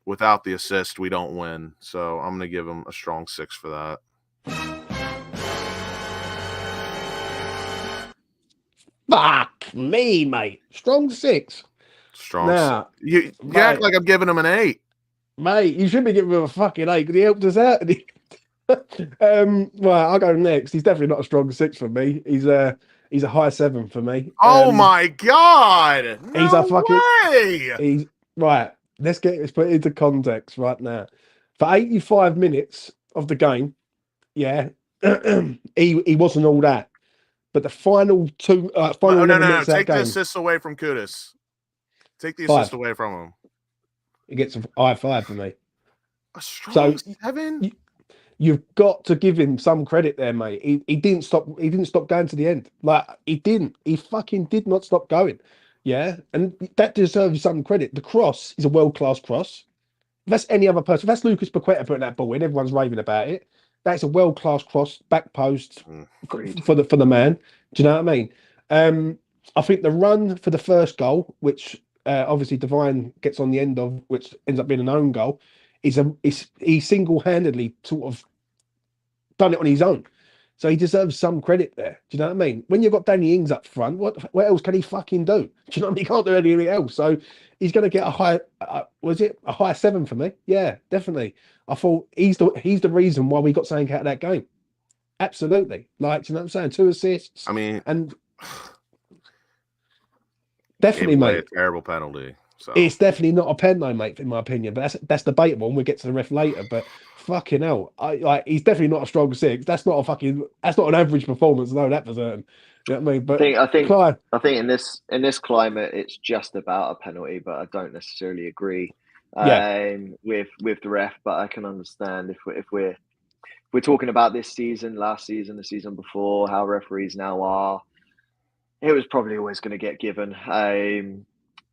without the assist, we don't win. So I'm going to give him a strong 6 for that. Fuck me, mate. Strong 6. Strong. Nah, you act like I'm giving him an 8. Mate, you should be giving him a fucking 8 because he helped us out. Well, I'll go next. He's definitely not a strong 6 for me. He's a high 7 for me. Oh my god! He's a fucking way. He's right. Let's put it into context right now. For 85 minutes of the game, he wasn't all that. But the final 2 minutes take the game, assist away from Kudus. Take the assist away from him. He gets a high 5 for me. A strong 7. You've got to give him some credit there, mate. He didn't stop. He didn't stop going to the end. Like he didn't. He fucking did not stop going. Yeah, and that deserves some credit. The cross is a world-class cross. If that's any other person, if that's Lucas Paqueta putting that ball in, everyone's raving about it. That's a world-class cross, back post for the man. Do you know what I mean? I think the run for the first goal, which obviously Divine gets on the end of, which ends up being an own goal, he single-handedly sort of done it on his own. So he deserves some credit there. Do you know what I mean? When you've got Danny Ings up front, what else can he fucking do? Do you know what I mean? He can't do anything else. So he's going to get a high, a high 7 for me? Yeah, definitely. I thought he's the reason why we got something out of that game. Absolutely. Like, do you know what I'm saying? 2 assists. I mean, and definitely, mate. A terrible penalty. So. It's definitely not a pen, though, mate, in my opinion. But that's debatable, and we'll get to the ref later. But fucking hell, he's definitely not a strong 6. That's not an average performance. No, that for certain. You know what I mean? But I think in this climate, it's just about a penalty. But I don't necessarily agree with the ref. But I can understand if we're talking about this season, last season, the season before, how referees now are. It was probably always going to get given.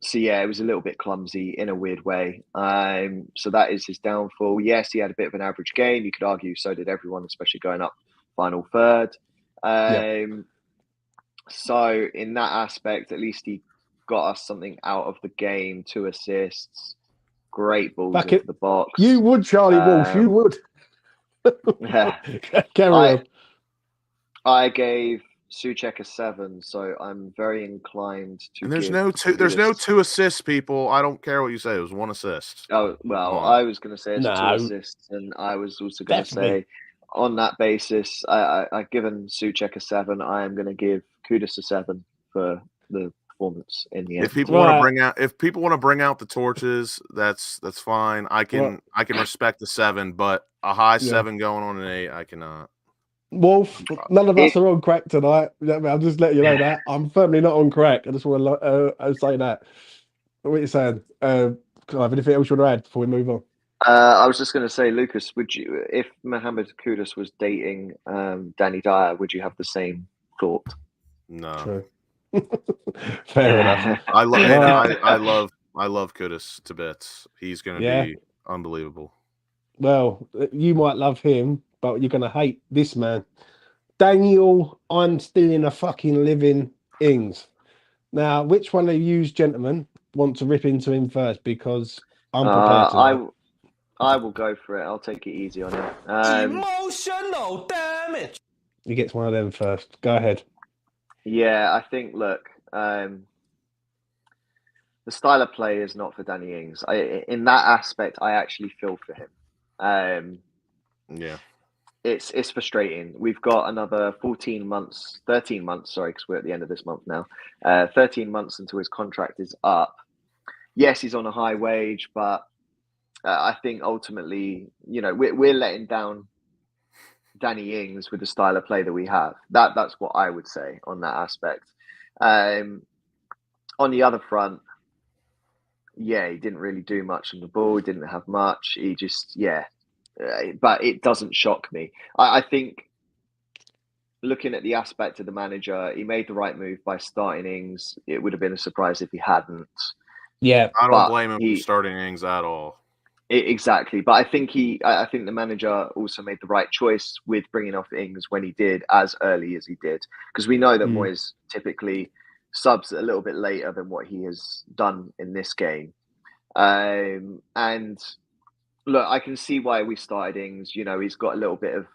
So yeah, it was a little bit clumsy in a weird way. So that is his downfall. Yes, he had a bit of an average game. You could argue so did everyone, especially going up final third. So in that aspect, at least he got us something out of the game. 2 assists, great balls into the box. You would, Charlie Walsh. You would. Carry on. I gave Soucek a 7, so I'm very inclined to. And there's no 2 assists, people. I don't care what you say. It was 1 assist. Oh well, I was going to say it's 2 assists, and I was also going to say, on that basis, I've given Soucek a 7. I am going to give Kudus a 7 for the performance in the end. If people want to bring out the torches, that's fine. I can respect the 7, but a high 7 going on an 8, I cannot. Wolf, none of us are on crack tonight. I'm just letting you know that. I'm firmly not on crack. I just want to say that. What are you saying? Anything else you want to add before we move on? I was just going to say, Lucas, would you, if Mohammed Kudus was dating Danny Dyer, would you have the same thought? No. True. Fair enough. I love Kudus to bits. He's going to be unbelievable. Well, you might love him, but you're going to hate this man. Daniel, I'm still in a fucking living Ings. Now, which one of you gentlemen want to rip into him first? Because I'm prepared to. I will go for it. I'll take it easy on him. Emotional damage. He gets one of them first. Go ahead. Yeah, I think, look, the style of play is not for Danny Ings. In that aspect, I actually feel for him. Yeah. It's frustrating. We've got another 13 months, sorry, because we're at the end of this month now. 13 months until his contract is up. Yes, he's on a high wage, but I think ultimately, we're letting down Danny Ings with the style of play that we have. That's what I would say on that aspect. On the other front, yeah, he didn't really do much on the ball. He didn't have much. He just, but it doesn't shock me. I think looking at the aspect of the manager, he made the right move by starting Ings. It would have been a surprise if he hadn't. Yeah, I don't blame him for starting Ings at all. Exactly, but I think the manager also made the right choice with bringing off Ings when he did, as early as he did, because we know that Moyes typically subs a little bit later than what he has done in this game. And look, I can see why we started Ings. He's got a little bit of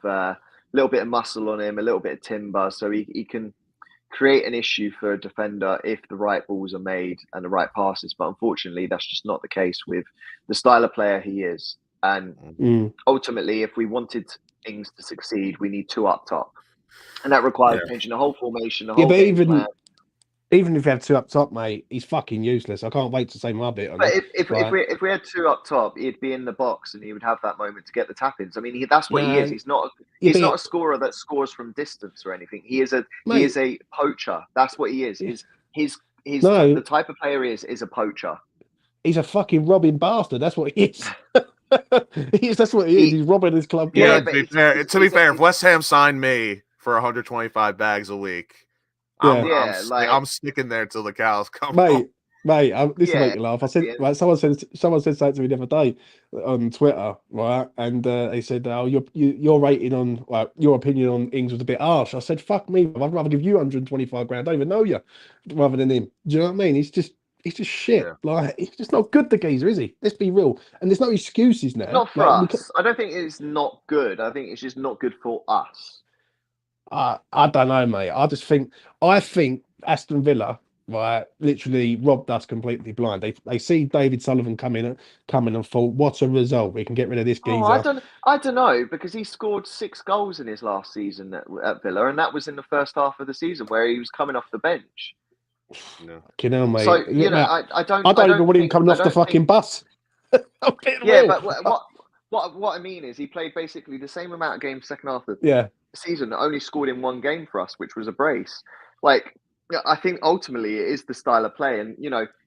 muscle on him, a little bit of timber, so he can create an issue for a defender if the right balls are made and the right passes. But unfortunately, that's just not the case with the style of player he is. And ultimately, if we wanted Ings to succeed, we need two up top, and that requires changing the whole formation, the whole game plan. Even if you have two up top, mate, he's fucking useless. I can't wait to say my bit on it. But if we had two up top, he'd be in the box and he would have that moment to get the tap-ins. I mean, that's what he is. He's not a scorer that scores from distance or anything. He is a poacher. That's what he is. The type of player he is a poacher. He's a fucking robbing bastard. That's what he is. That's what he is. He's robbing his club. Yeah, to be fair, if West Ham signed me for 125 bags a week, I'm sticking there till the cows come home. Mate, this will make you laugh. I said, someone said something to me the other day on Twitter, right? And they said, "Oh, your rating on, your opinion on Ings was a bit harsh." I said, "Fuck me, I'd rather give you 125 grand. I don't even know you, rather than him." Do you know what I mean? He's just shit. Yeah. He's just not good, the geezer, is he? Let's be real. And there's no excuses now. Not for us. I don't think it's not good. I think it's just not good for us. I don't know, mate. I think Aston Villa, right, literally robbed us completely blind. They see David Sullivan come in and thought, what a result. We can get rid of this geezer. I don't know, because he scored 6 goals in his last season at Villa, and that was in the first half of the season where he was coming off the bench. No. You know, mate. So, I don't even want him coming off the fucking bus. But what I mean is he played basically the same amount of games second half of the season, only scored in one game for us, which was a brace. I think ultimately it is the style of play. And,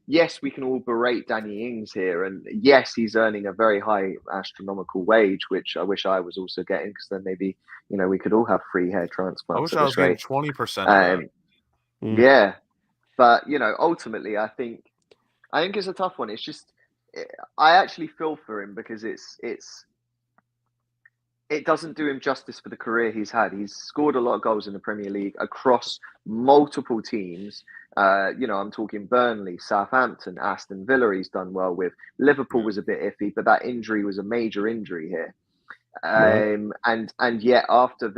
yes, we can all berate Danny Ings here. And yes, he's earning a very high astronomical wage, which I wish I was also getting, because then maybe, we could all have free hair transplants. I wish I was getting 20%. Yeah. But, ultimately, I think it's a tough one. It's just, I actually feel for him, because it doesn't do him justice for the career he's had. He's scored a lot of goals in the Premier League across multiple teams. I'm talking Burnley, Southampton, Aston Villa he's done well with. Liverpool was a bit iffy, but that injury was a major injury here. And yet after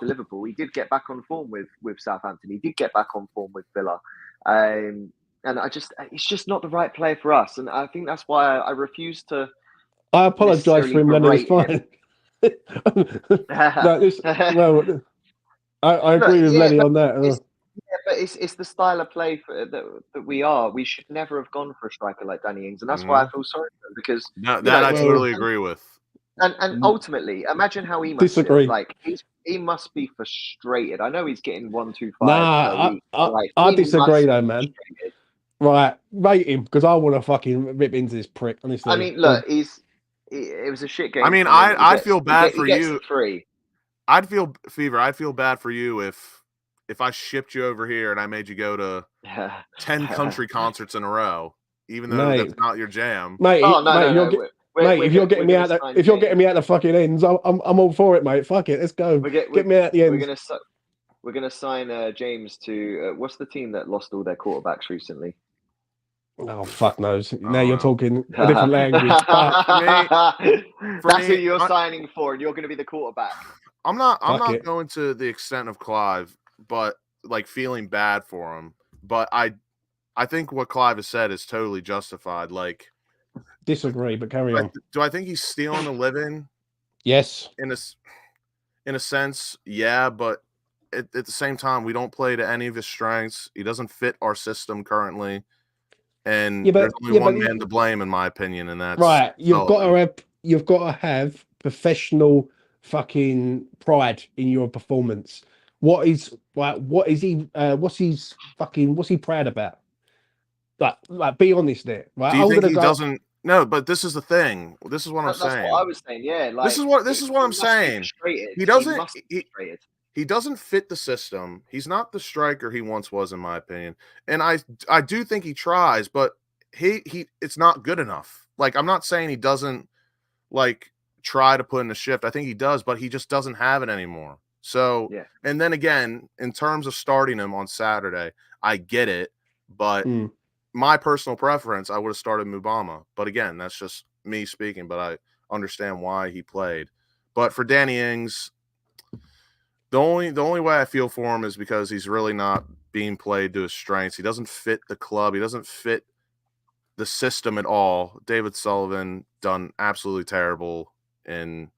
Liverpool, he did get back on form with Southampton. He did get back on form with Villa. And it's just not the right player for us. And I think that's why I refuse to. I apologise for him, Lennon. It's fine. I agree with Lenny on that. But it's the style of play that we are. We should never have gone for a striker like Danny Ings, and that's why I feel sorry for him, because I totally agree with. And ultimately, imagine how he must feel. He must be frustrated. I know he's getting 125. I disagree though, man. Right, rate him, because I want to fucking rip into this prick. Honestly, I mean, look, it was a shit game. I mean, I feel bad for you. I'd feel bad for you if I shipped you over here and I made you go to 10 country concerts in a row. even though Mate. that's not your jam. Mate, Oh mate, no! if you're getting me out the fucking ends, I'm all for it, mate. Fuck it, let's go. Get me out the ends. We're gonna sign James to what's the team that lost all their quarterbacks recently? Oh, fuck knows. Now you're talking a different language. But That's who you're signing for, and you're going to be the quarterback. I'm not going to the extent of Clive, but like feeling bad for him. But I think what Clive has said is totally justified. Like, disagree, but carry on. Do I think he's stealing a living? Yes. In a sense, yeah, but at the same time, we don't play to any of his strengths. He doesn't fit our system currently. And there's only one man to blame, in my opinion, and that's right. You've got to have professional fucking pride in your performance. What's he proud about? Like be honest there, right? Do you think he doesn't? No, but this is the thing. This is what I'm saying. That's what I was saying. Yeah, like, this is what I'm saying. He doesn't. He doesn't fit the system. He's not the striker he once was, in my opinion. And I do think he tries, but he it's not good enough. Like, I'm not saying he doesn't like try to put in the shift. I think he does, but he just doesn't have it anymore. So, yeah. And then again, in terms of starting him on Saturday, I get it, but my personal preference, I would have started Mubama. But again, that's just me speaking, but I understand why he played. But for Danny Ings, the only way I feel for him is because he's really not being played to his strengths. He doesn't fit the club. He doesn't fit the system at all. David Sullivan done absolutely terrible in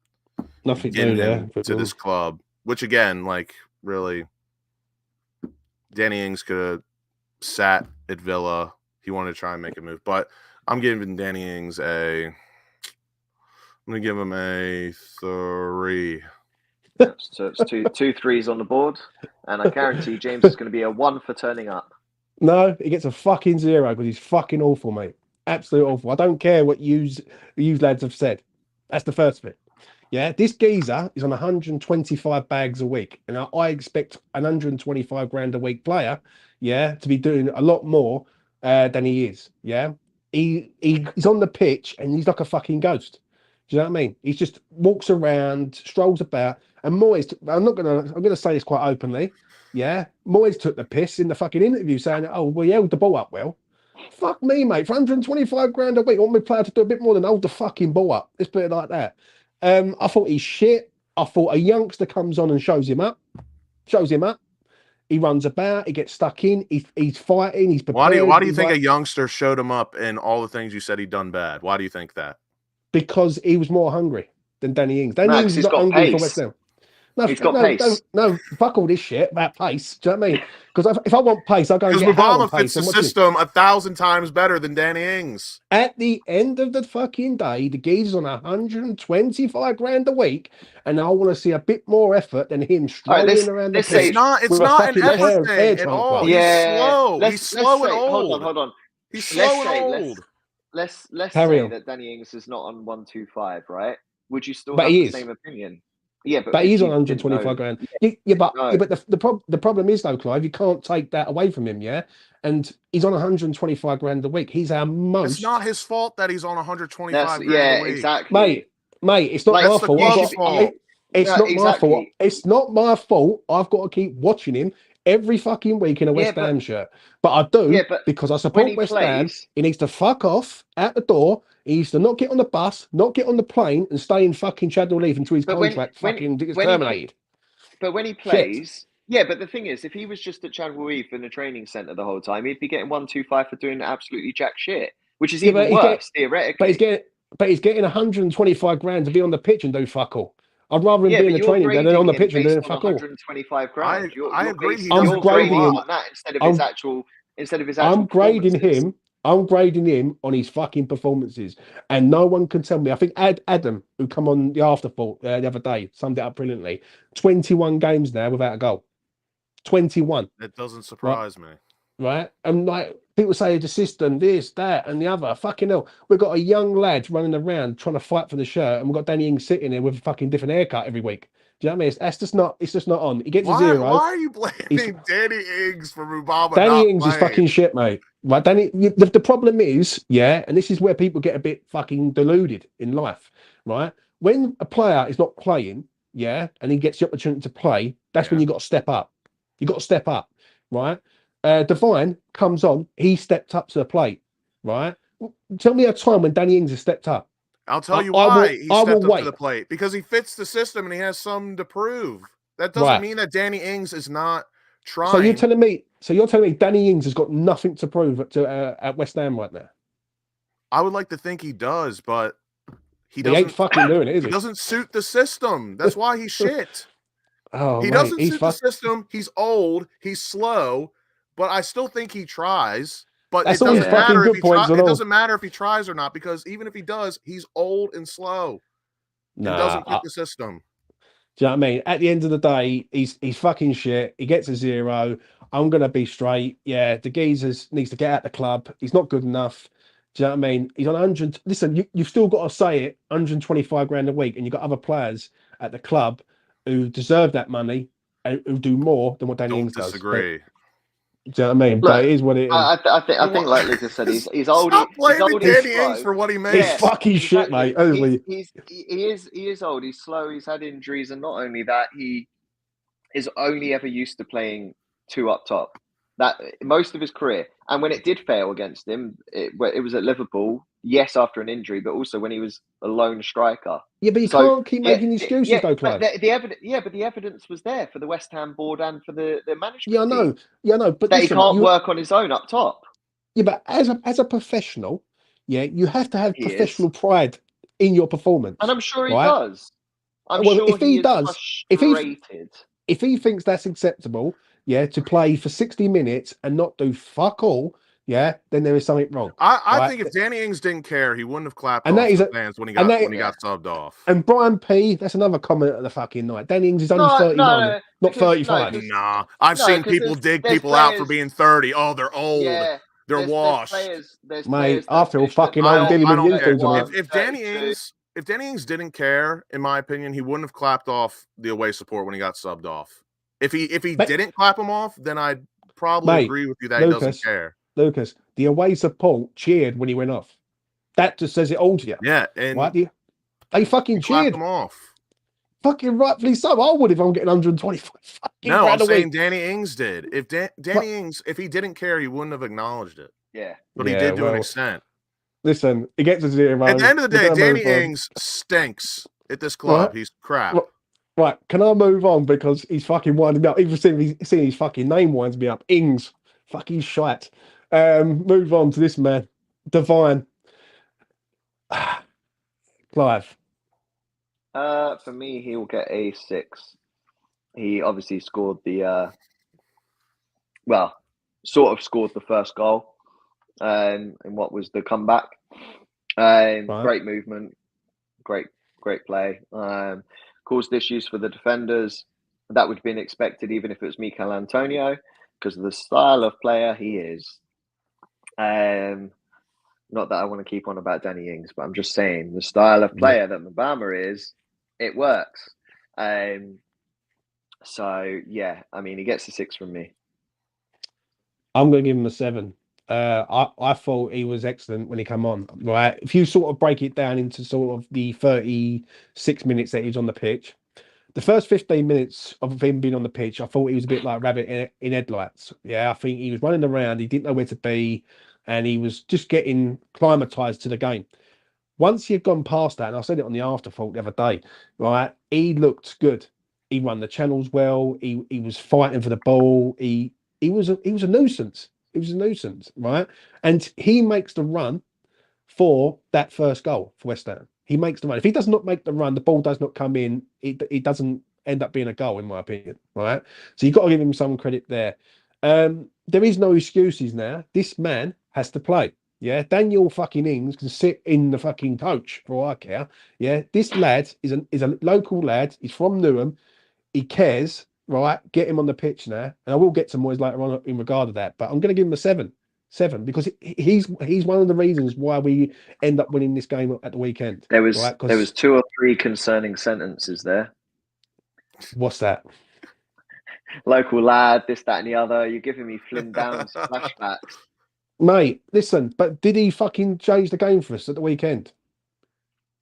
getting him to this club, which again, like, really, Danny Ings could have sat at Villa. He wanted to try and make a move, but I'm giving Danny Ings I'm going to give him a 3. So it's two threes on the board, and I guarantee James is going to be a 1 for turning up. No, he gets a fucking 0 because he's fucking awful, mate. Absolute awful. I don't care what you lads have said. That's the first bit. Yeah, this geezer is on 125 bags a week, and I expect an 125 grand a week player, yeah, to be doing a lot more than he is. Yeah, he's on the pitch and he's like a fucking ghost. Do you know what I mean? He just walks around, strolls about. And Moyes, I'm gonna say this quite openly. Yeah, Moyes took the piss in the fucking interview, saying, "Oh, well, he held the ball up well." Fuck me, mate. For 125 grand a week, I want my player to do a bit more than hold the fucking ball up. Let's put it like that. I thought he's shit. I thought a youngster comes on and shows him up. He runs about. He gets stuck in. He's fighting. He's prepared. Why do you think a youngster showed him up in all the things you said he'd done bad? Why do you think that? Because he was more hungry than Danny Ings. Danny Ings is not hungry for West Ham. No, he's got pace. No, fuck all this shit about pace. Do you know what I mean? Because if I want pace, I'll go and get Mubama fits the system 1,000 times better than Danny Ings. At the end of the fucking day, the geezer's on 125 grand a week, and I want to see a bit more effort than him strolling around the pitch. It's not an effort thing at all. Yeah. He's slow and old. Hold on. He's slow and old. Let's say that Danny Ings is not on 125, right? Would you still have the same opinion? Yeah, but he's on 125 grand. But the problem is though, Clive, you can't take that away from him, yeah. And he's on 125 grand a week. He's our most. It's not his fault that he's on 125 grand a week. Exactly. Mate, it's not my fault. It's not my fault. It's not my fault. I've got to keep watching him every fucking week in a West Ham shirt. But I do because I support West Ham. He needs to fuck off at the door. He needs to not get on the bus, not get on the plane, and stay in fucking Chadwell Leaf until his contract gets terminated. But when he plays, but the thing is, if he was just at Chadwell Leaf in the training centre the whole time, he'd be getting 125 for doing absolutely jack shit, which is even worse, theoretically. But he's getting 125 grand to be on the pitch and do fuck all. I'd rather him be in the training than on the pitch and doing fuck all. 125 grand. I agree. I'm grading him on that instead of his actual. I'm grading him on his fucking performances, and no one can tell me. I think Adam, who come on the afterthought the other day, summed it up brilliantly. 21 games now without a goal. 21. It doesn't surprise me. Right? And like people say the system, this, that, and the other. Fucking hell. We've got a young lad running around trying to fight for the shirt, and we've got Danny Ings sitting there with a fucking different haircut every week. Do you know what I mean? It's just not on. He gets a Why 0. are you blaming Danny Ings for Mubama? Danny Ings playing? is fucking shit, mate. Right? The problem is, and this is where people get a bit fucking deluded in life, right? When a player is not playing, and he gets the opportunity to play, that's when you got to step up. You got to step up, right? Divine comes on, he stepped up to the plate, right? Tell me a time when Danny Ings has stepped up. I'll tell you why he stepped up to the plate, because he fits the system and he has something to prove. That doesn't mean that Danny Ings is not trying. So you're telling me Danny Ings has got nothing to prove at West Ham right now? I would like to think he does, but he ain't fucking doing it, is he? He doesn't suit the system. That's why he's shit. He doesn't suit the system. He's old. He's slow, but I still think he tries. But it doesn't matter if he tries. It doesn't matter if he tries or not, because even if he does, he's old and slow. And doesn't fit the system. Do you know what I mean? At the end of the day, he's fucking shit. He gets a 0. I'm gonna be straight. Yeah, the geezer needs to get out the club. He's not good enough. Do you know what I mean? He's on 100. Listen, you've still got to say it. 125 grand a week, and you've got other players at the club who deserve that money and who do more than what Danny Ings does. Disagree. Do you know what I mean? But it is what it is. I think, like Lucas said, he's old. Stop blaming Danny Ings for what he makes. He's fucking shit, mate. He is old. He's slow. He's had injuries, and not only that, he is only ever used to playing 2 up top. That most of his career, and when it did fail against him, it was at Liverpool. Yes, after an injury, but also when he was a lone striker. Yeah, but you can't keep making excuses, though, Clive. But the evidence was there for the West Ham board and for the management. Yeah, I know. But he can't work on his own up top. Yeah, but as a professional, you have to have professional pride in your performance, and I'm sure he does. If he thinks that's acceptable, to play for 60 minutes and not do fuck all, then there is something wrong. I think if Danny Ings didn't care, he wouldn't have clapped off the fans when he got subbed off. And Brian P, that's another comment of the fucking night. Danny Ings is only 31, not 35. Nah, I've seen people dig people out for being 30. Oh, they're old. Yeah, they're washed. Mate, I feel fucking old dealing with you dudes. If Danny Ings didn't care, in my opinion, he wouldn't have clapped off the away support when he got subbed off. If he didn't clap him off, then I'd probably agree with you that he doesn't care. Lucas, the away support cheered when he went off. That just says it all to you. Yeah, and they fucking cheered him off. Fucking rightfully so. I would if I'm getting 125. No, I'm saying Danny Ings did. If Danny Ings, if he didn't care, he wouldn't have acknowledged it. Yeah, but he did to an extent. Listen, he gets a 0. At the end of the day, Danny Ings stinks at this club. He's crap. Right, can I move on because he's fucking winding me up? Even seeing his fucking name winds me up. Ings, fucking shite. Move on to this man, Divine. Clive. For me, he will get a 6. He obviously scored the scored the first goal in what was the comeback. Great movement, great play. Caused issues for the defenders. That would have been expected even if it was Mikel Antonio, because of the style of player he is. Not that I want to keep on about Danny Ings, but I'm just saying the style of player that Mubama is, it works. So yeah, I mean, he gets a 6 from me. I'm going to give him a 7. I thought he was excellent when he came on. Right, if you sort of break it down into sort of the 36 minutes that he was on the pitch, the first 15 minutes of him being on the pitch, I thought he was a bit like rabbit in headlights. Yeah, I think he was running around. He didn't know where to be, and he was just getting climatized to the game. Once he had gone past that, and I said it on the afterthought the other day, right, he looked good. He run the channels well. He was fighting for the ball. He was a nuisance. It was a nuisance, right? And he makes the run for that first goal for West Ham. He makes the run. If he does not make the run, the ball does not come in. It doesn't end up being a goal, in my opinion, right? So you've got to give him some credit there. There is no excuses now. This man has to play. Yeah, Daniel fucking Ings can sit in the fucking coach for all I care. Yeah, this lad is a local lad. He's from Newham. He cares. Right, get him on the pitch now, and I will get some more later on in regard to that. But I'm going to give him a 7 because he's one of the reasons why we end up winning this game at the weekend. There was 2 or 3 concerning sentences there. What's that? Local lad, this, that, and the other. You're giving me Flynn Downs flashbacks. Mate, listen, but did he fucking change the game for us at the weekend?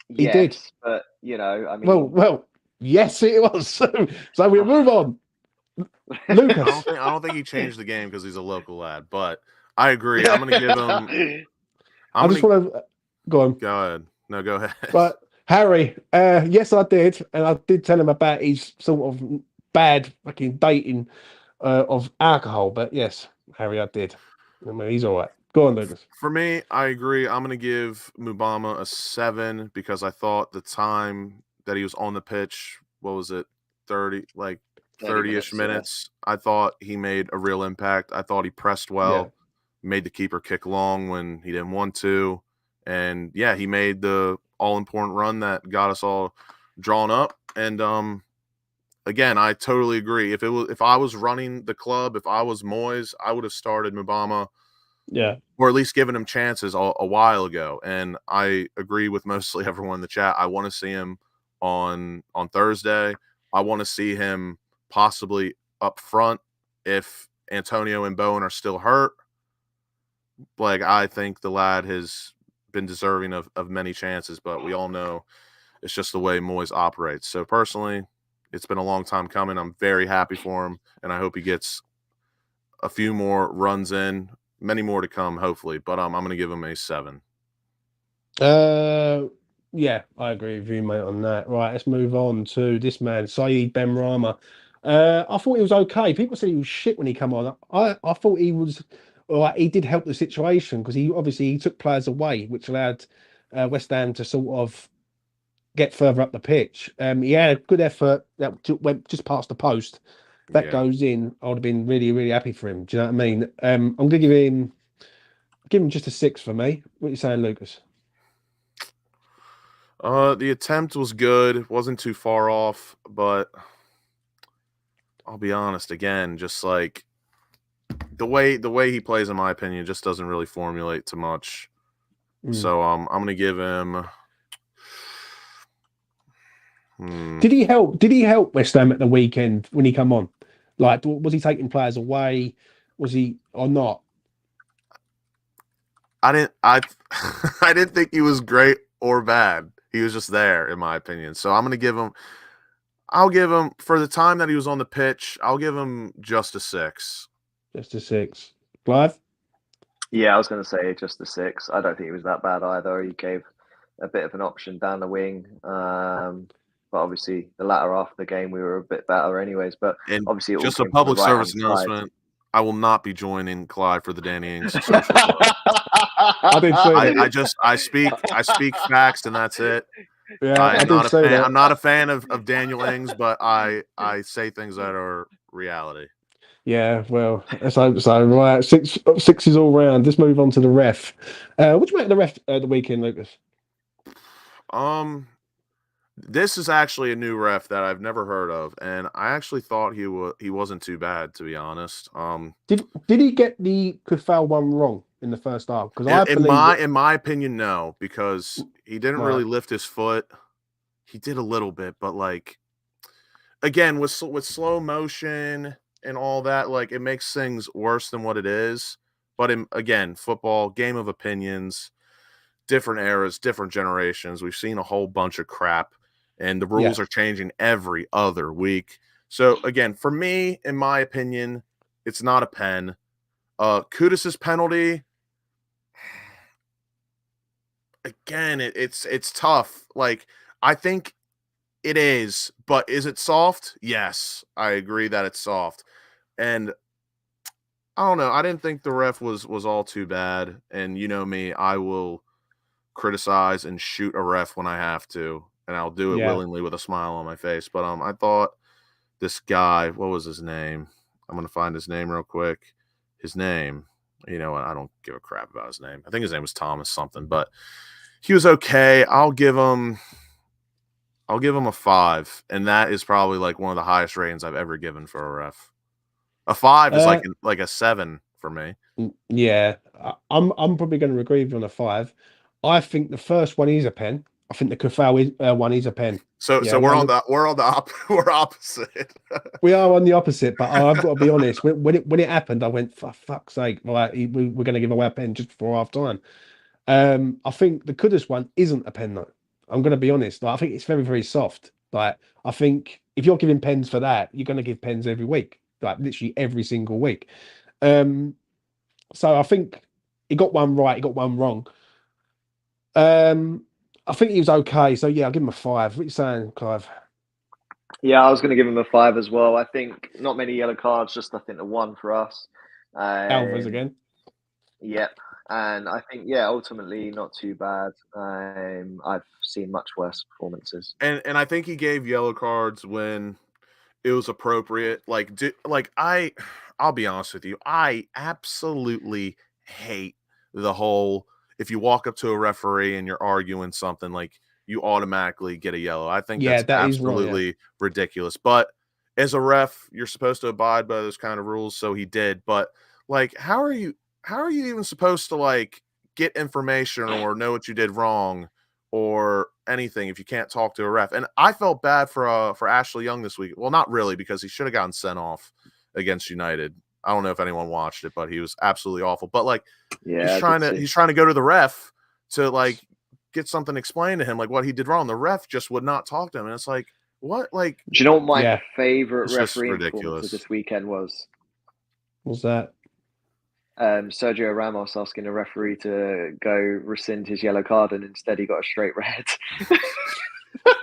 He did. Yes, but I mean, Well, yes, it was. So we'll move on. Lucas. I don't think he changed the game because he's a local lad, but I agree. I'm going to give him. I just want to go on. Go ahead. No, go ahead. But Harry, yes, I did, and I did tell him about his sort of bad fucking dating of alcohol. But yes, Harry, I did. I mean, he's all right. Go on, Lucas. For me, I agree. I'm going to give Mubama a 7 because I thought the time that he was on the pitch, what was it, 30-ish minutes. Yeah. I thought he made a real impact. I thought he pressed well, made the keeper kick long when he didn't want to. And, yeah, he made the all-important run that got us all drawn up. And, again, I totally agree. If I was running the club, if I was Moyes, I would have started Mubama. Yeah. Or at least given him chances a while ago. And I agree with mostly everyone in the chat. I want to see him on Thursday. I want to see him possibly up front if Antonio and Bowen are still hurt. Like, I think the lad has been deserving of many chances, but we all know it's just the way Moyes operates. So personally, it's been a long time coming. I'm very happy for him, and I hope he gets a few more runs in. Many more to come, hopefully, but I'm going to give him a 7. Yeah, I agree with you, mate, on that. Right, let's move on to this man, Saeed Benrahma. I thought he was okay. People said he was shit when he came on. I thought he was, he did help the situation because he took players away, which allowed West Ham to sort of get further up the pitch. He had a good effort that went just past the post. That goes in, I would have been really, really happy for him. Do you know what I mean? I'm going to give him just a 6 for me. What are you saying, Lucas? The attempt was good. Wasn't too far off, but I'll be honest, again, just like the way he plays, in my opinion, just doesn't really formulate too much. So I'm going to give him... Did he help West Ham at the weekend when he come on? Like, was he taking players away? Was he or not? I didn't think he was great or bad. He was just there, in my opinion. So I'll give him for the time that he was on the pitch, I'll give him just a 6. Just a 6. Clive? Yeah, I was going to say just a 6. I don't think he was that bad either. He gave a bit of an option down the wing. But obviously, the latter half of the game, we were a bit better anyways. But obviously, it just a public service announcement. I will not be joining Clive for the Danny Ings social club. I didn't say that. I speak facts, and that's it. Yeah, I'm not a fan of Daniel Ings, but I say things that are reality. Yeah, well, let's hope so. Right, 6 is all round. Let's move on to the ref. What do you make of the ref the weekend, Lucas? This is actually a new ref that I've never heard of, and I actually thought he wasn't too bad, to be honest. Did he get the Coufal one wrong in the first half? Because in my opinion, no, because he didn't really lift his foot. He did a little bit, but like again with slow motion and all that, like it makes things worse than what it is. But again, football, game of opinions, different eras, different generations. We've seen a whole bunch of crap. And the rules are changing every other week. So, again, for me, in my opinion, it's not a pen. Kudus' penalty, again, it's tough. Like, I think it is. But is it soft? Yes, I agree that it's soft. And I don't know. I didn't think the ref was all too bad. And you know me, I will criticize and shoot a ref when I have to. And I'll do it willingly with a smile on my face. But I thought this guy, what was his name? I'm going to find his name real quick. His name, you know what? I don't give a crap about his name. I think his name was Thomas something, but he was okay. I'll give him a 5. And that is probably like one of the highest ratings I've ever given for a ref. A 5 is like a 7 for me. Yeah, I'm probably going to agree with you on a 5. I think the first one is a pen. I think the Coufal one is a pen. So we're opposite. We are on the opposite, but I've got to be honest. When it happened, I went, for fuck's sake, right? We're going to give away a pen just before half time. I think the Kudus one isn't a pen though. I'm going to be honest. Like, I think it's very, very soft. Like, I think if you're giving pens for that, you're going to give pens every week, like literally every single week. So I think he got one right, he got one wrong. I think he was okay. So yeah, I'll give him a 5. What are you saying, Clive? Yeah, I was going to give him a 5 as well. I think not many yellow cards, just I think the one for us. Alvarez again. Yep. And I think, ultimately not too bad. I've seen much worse performances. And I think he gave yellow cards when it was appropriate. I'll be honest with you. I absolutely hate the whole, if you walk up to a referee and you're arguing something, like, you automatically get a yellow. I think that's absolutely ridiculous. But as a ref, you're supposed to abide by those kind of rules. So he did. But like, how are you even supposed to like get information or know what you did wrong or anything if you can't talk to a ref? And I felt bad for Ashley Young this week. Well, not really, because he should have gotten sent off against United. I don't know if anyone watched it, but he was absolutely awful. But like, he's trying to go to the ref to like get something explained to him, like what he did wrong. The ref just would not talk to him, and it's like, what? Like, do you know what my favorite referee performance this weekend was? What's that? Sergio Ramos asking the referee to go rescind his yellow card, and instead he got a straight red.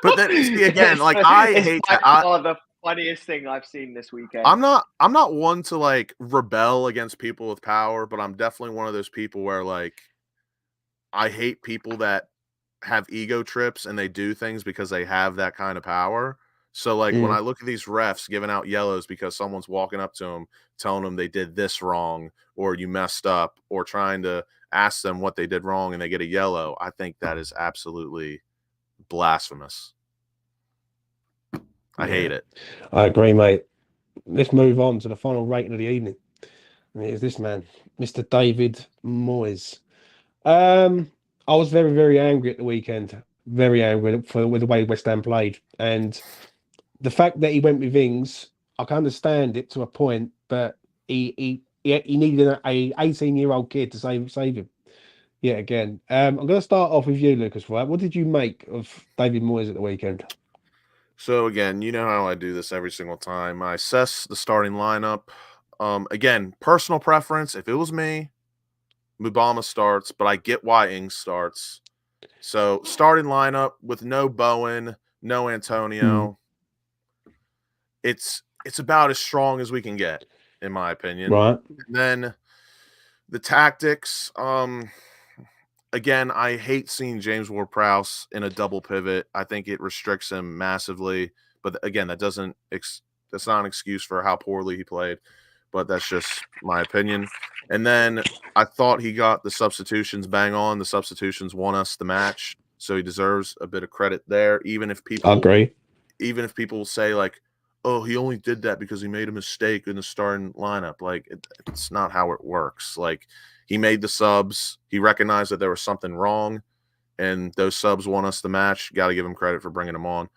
But then, see, again, like, I hate that. The funniest thing I've seen this weekend. I'm not one to like rebel against people with power, but I'm definitely one of those people where like I hate people that have ego trips and they do things because they have that kind of power. So like when I look at these refs giving out yellows because someone's walking up to them telling them they did this wrong or you messed up, or trying to ask them what they did wrong and they get a yellow, I think that is absolutely blasphemous. I hate it. I agree, mate. Let's move on to the final rating of the evening. And it is this man, Mr. David Moyes. I was very, very angry at the weekend. Very angry with the way West Ham played. And the fact that he went with Ings, I can understand it to a point, but he needed an 18-year-old kid to save him. Yeah, again. I'm going to start off with you, Lucas. Right? What did you make of David Moyes at the weekend? So again, you know how I do this every single time. I assess the starting lineup. Again, personal preference. If it was me, Mubama starts, but I get why Ings starts. So starting lineup with no Bowen, no Antonio. It's about as strong as we can get, in my opinion. Right. And then the tactics. Again, I hate seeing James Ward-Prowse in a double pivot. I think it restricts him massively. But again, that's not an excuse for how poorly he played. But that's just my opinion. And then I thought he got the substitutions bang on. The substitutions won us the match, so he deserves a bit of credit there. Even if people agree. Even if people say like, "Oh, he only did that because he made a mistake in the starting lineup," like it's not how it works. Like, he made the subs. He recognized that there was something wrong, and those subs won us the match. Got to give him credit for bringing them on,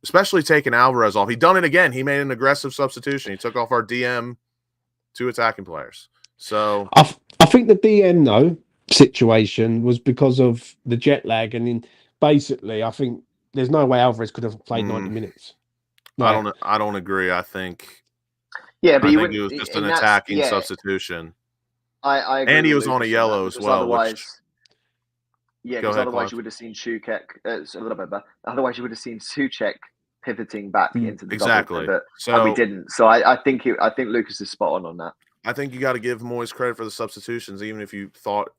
especially taking Alvarez off. He done it again. He made an aggressive substitution. He took off our DM, 2 attacking players. So I think the DM though situation was because of the jet lag, and then basically I think there's no way Alvarez could have played 90 minutes. Like, I don't agree. I think but I think it was just an attacking substitution. I agree, and he was on a yellow as well. Otherwise, otherwise you would have seen Soucek. Otherwise, you would have seen Soucek pivoting back into the double pivot, and we didn't. So I think Lucas is spot on that. I think you got to give Moyes credit for the substitutions, even if you thought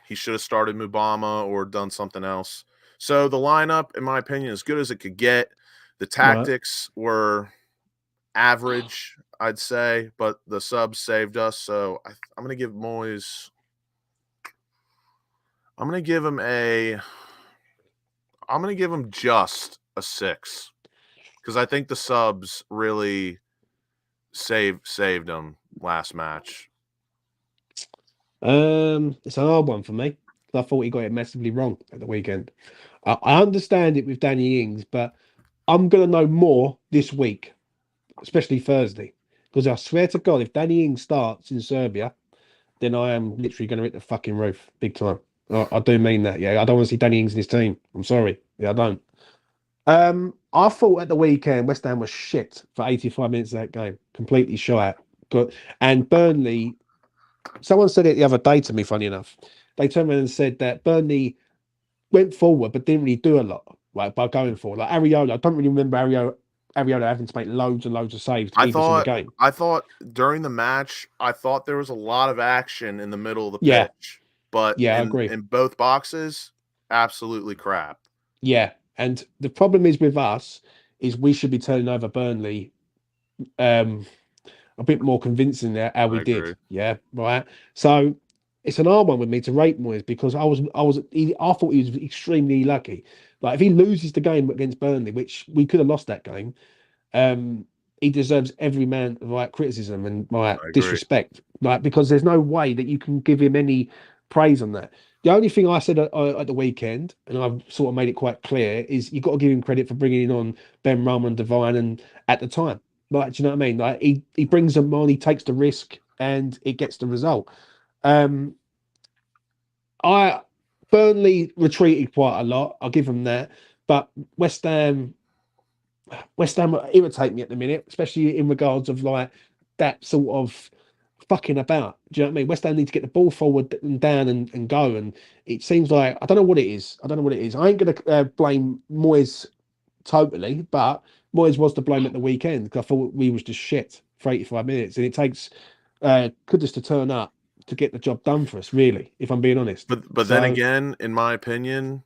he should have started Mubama or done something else. So the lineup, in my opinion, as good as it could get. The tactics were average, I'd say, but the subs saved us. So I'm going to give Moyes. I'm going to give him just a 6, because I think the subs really saved him last match. It's an hard one for me. I thought he got it massively wrong at the weekend. I understand it with Danny Ings, but I'm going to know more this week, especially Thursday, because I swear to God, if Danny Ings starts in Serbia, then I am literally going to hit the fucking roof big time. I do mean that. Yeah, I don't want to see Danny Ings in his team. I'm sorry. Yeah, I don't. I thought at the weekend West Ham was shit for 85 minutes of that game, completely shite. And Burnley, someone said it the other day to me, funny enough. They turned around and said that Burnley went forward but didn't really do a lot, right, by going forward. Like Areola, I don't really remember Areola having to make loads and loads of saves to keep us in the game. I thought during the match, I thought there was a lot of action in the middle of the pitch. But I agree. In both boxes, absolutely crap. Yeah. And the problem is with us is we should be turning over Burnley a bit more convincing there how we did. Yeah, right. So it's an hard one with me to rate Moyes because I thought he was extremely lucky. Like if he loses the game against Burnley, which we could have lost that game, he deserves every man right criticism and right disrespect. Like because there's no way that you can give him any praise on that. The only thing I said at the weekend, and I've sort of made it quite clear, is you've got to give him credit for bringing on Ben Rama and Divine and at the time. Like, do you know what I mean? Like he brings them on, he takes the risk, and it gets the result. Burnley retreated quite a lot. I'll give them that. But West Ham irritate me at the minute, especially in regards of like that sort of fucking about. Do you know what I mean? West Ham need to get the ball forward and down and go. And it seems like I don't know what it is. I ain't gonna blame Moyes totally, but Moyes was to blame at the weekend because I thought we was just shit for 85 minutes, and it takes Kudus to turn up to get the job done for us. Really, if I'm being honest. But then again, in my opinion,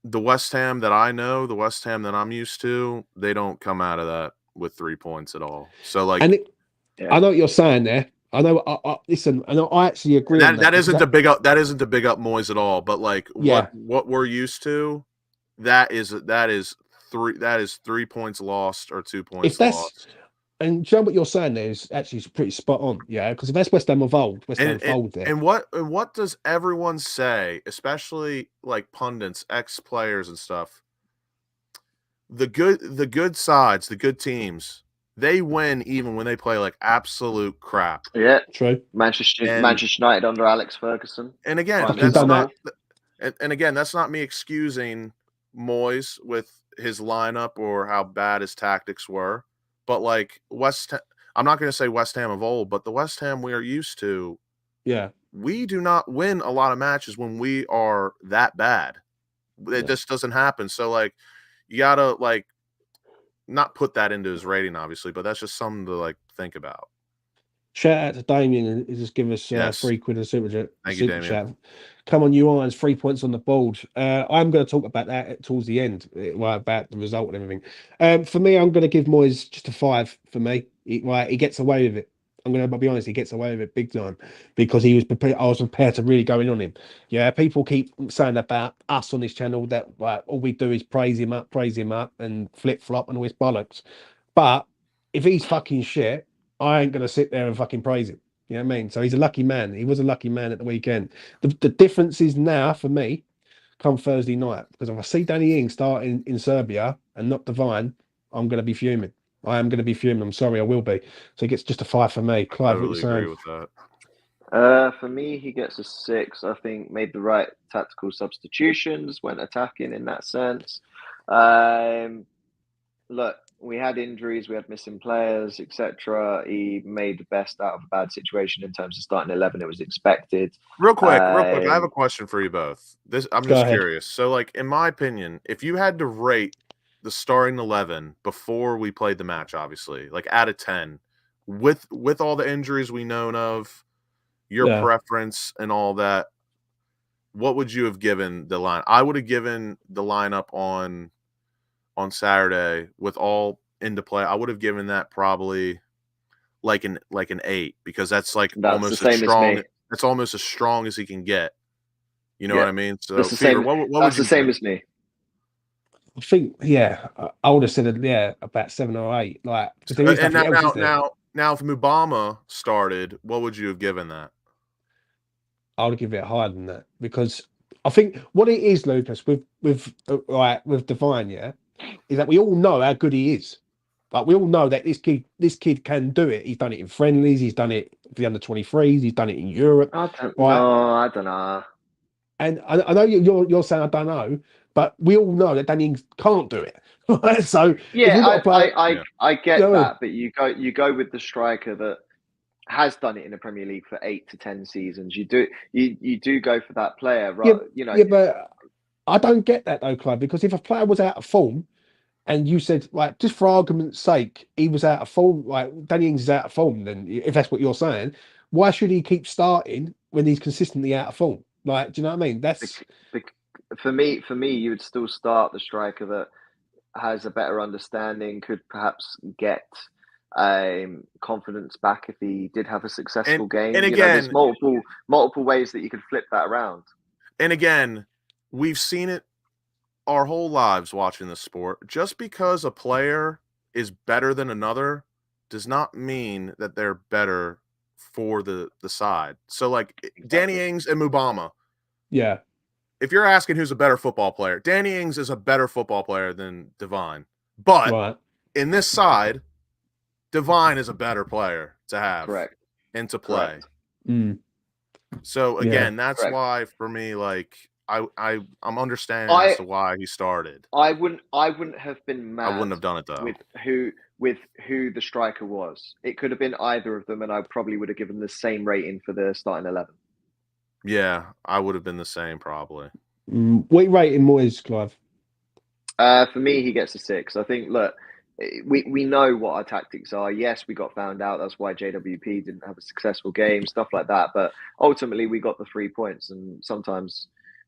the West Ham that I know, the West Ham that I'm used to, they don't come out of that with 3 points at all. So like. I know what you're saying there. I know. Listen, I actually agree. That isn't to big up Moyes at all. But like what we're used to, that is 3 points lost or 2 points lost. And you know what you're saying there is actually pretty spot on. Yeah, because if that's West Ham evolved, West Ham fold there. And what does everyone say, especially like pundits, ex-players and stuff? The good sides, the good teams. They win even when they play like absolute crap. Yeah, true. Manchester United under Alex Ferguson. And again, that's not me excusing Moyes with his lineup or how bad his tactics were. But like I'm not going to say West Ham of old, but the West Ham we are used to. Yeah, we do not win a lot of matches when we are that bad. It just doesn't happen. So like, you gotta like. Not put that into his rating, obviously, but that's just something to like think about. Shout out to Damien and just give us £3 a super chat. Thank you, Damien. Chat. Come on, you Irons, 3 points on the board. I'm going to talk about that towards the end, about the result and everything. For me, I'm going to give Moyes just a 5 for me. He gets away with it. I'm going to be honest, he gets away with it big time because he was prepared. I was prepared to really go in on him. Yeah, people keep saying about us on this channel that all we do is praise him up and flip flop and all his bollocks. But if he's fucking shit, I ain't going to sit there and fucking praise him. You know what I mean? So he's a lucky man. He was a lucky man at the weekend. The difference is now for me come Thursday night because if I see Danny Ings starting in Serbia and not Divine, I'm going to be fuming. I am going to be fuming. I'm sorry, I will be. So he gets just a 5 for me. Clive, I totally agree with that. For me, he gets a 6. I think made the right tactical substitutions, went attacking in that sense. Look, we had injuries, we had missing players, etc. He made the best out of a bad situation in terms of starting 11. It was expected. Real quick, I have a question for you both. I'm just curious. So, like, in my opinion, if you had to rate the starting 11 before we played the match, obviously, like out of 10, with all the injuries we know of, your preference and all that, what would you have given the line? I would have given the lineup on Saturday with all into play. I would have given that probably like an 8 because that's like almost as strong. That's almost as strong as he can get. You know what I mean? So that's the same. That's the same as me. I think, I would have said, about 7 or 8. Like, and now, if Mubama started, what would you have given that? I would give it higher than that because I think what it is, Lucas, with Divine, is that we all know how good he is. Like we all know that this kid can do it. He's done it in friendlies. He's done it for the under-23s. He's done it in Europe. I don't know. I don't know. And I know you're saying I don't know, but we all know that Danny Ings can't do it. So I get you know, that, but you go with the striker that has done it in the Premier League for 8 to 10 seasons. You do go for that player, right? Yeah, but I don't get that though, Clive, because if a player was out of form, and you said, like, just for argument's sake, he was out of form, like Danny Ings is out of form, then if that's what you're saying, why should he keep starting when he's consistently out of form? Like, do you know what I mean? That's for me, you would still start the striker that has a better understanding, could perhaps get confidence back if he did have a successful game. And again, there's multiple ways that you could flip that around. And again, we've seen it our whole lives watching this sport. Just because a player is better than another does not mean that they're better for the side. So like Danny Ings and Mubama. Yeah. If you're asking who's a better football player, Danny Ings is a better football player than Divine. But in this side, Divine is a better player to have and to play. So again, that's why for me, like I'm understanding as to why he started. I wouldn't have been mad. I wouldn't have done it though. With who the striker was. It could have been either of them, and I probably would have given the same rating for the starting 11. Yeah, I would have been the same probably. What rating Moyes, Clive? For me, he gets a 6. I think. Look, we know what our tactics are. Yes, we got found out. That's why JWP didn't have a successful game, stuff like that. But ultimately, we got the 3 points, and sometimes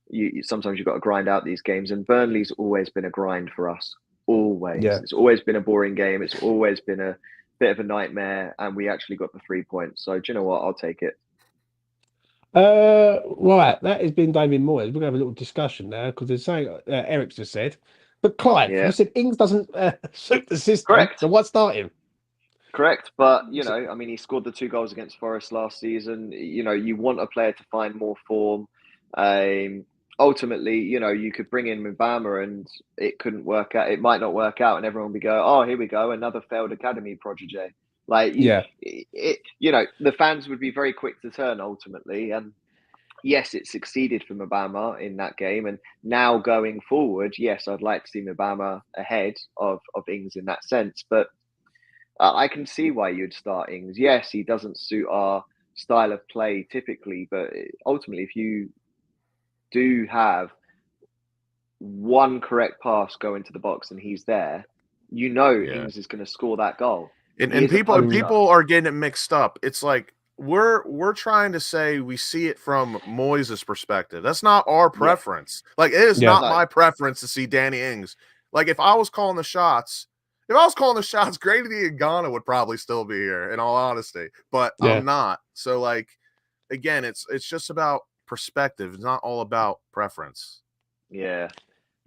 you've got to grind out these games. And Burnley's always been a grind for us. Always. Yeah. It's always been a boring game. It's always been a bit of a nightmare, and we actually got the 3 points. So do you know what? I'll take it. Right. That has been Divin Moyes. We're gonna have a little discussion now because there's something Eric's just said. But Clive, you said Ings doesn't suit the system. Correct. So what's starting? Correct, but I mean, he scored the 2 goals against Forest last season. You want a player to find more form. Ultimately, you could bring in Mubama and it couldn't work out. It might not work out, and everyone would go, "Oh, here we go, another failed academy protege." Like, the fans would be very quick to turn ultimately. And yes, it succeeded for Mubama in that game. And now going forward, yes, I'd like to see Mubama ahead of Ings in that sense. But I can see why you'd start Ings. Yes, he doesn't suit our style of play typically, but ultimately, if you do have one correct pass go into the box and he's there, Ings is going to score that goal. And people are getting it mixed up. It's like we're trying to say we see it from Moyes' perspective. That's not our preference. Like it is not my preference to see Danny Ings. Like if I was calling the shots, Grady and Ghana would probably still be here, in all honesty. But I'm not. So like again, it's just about perspective. It's not all about preference. Yeah.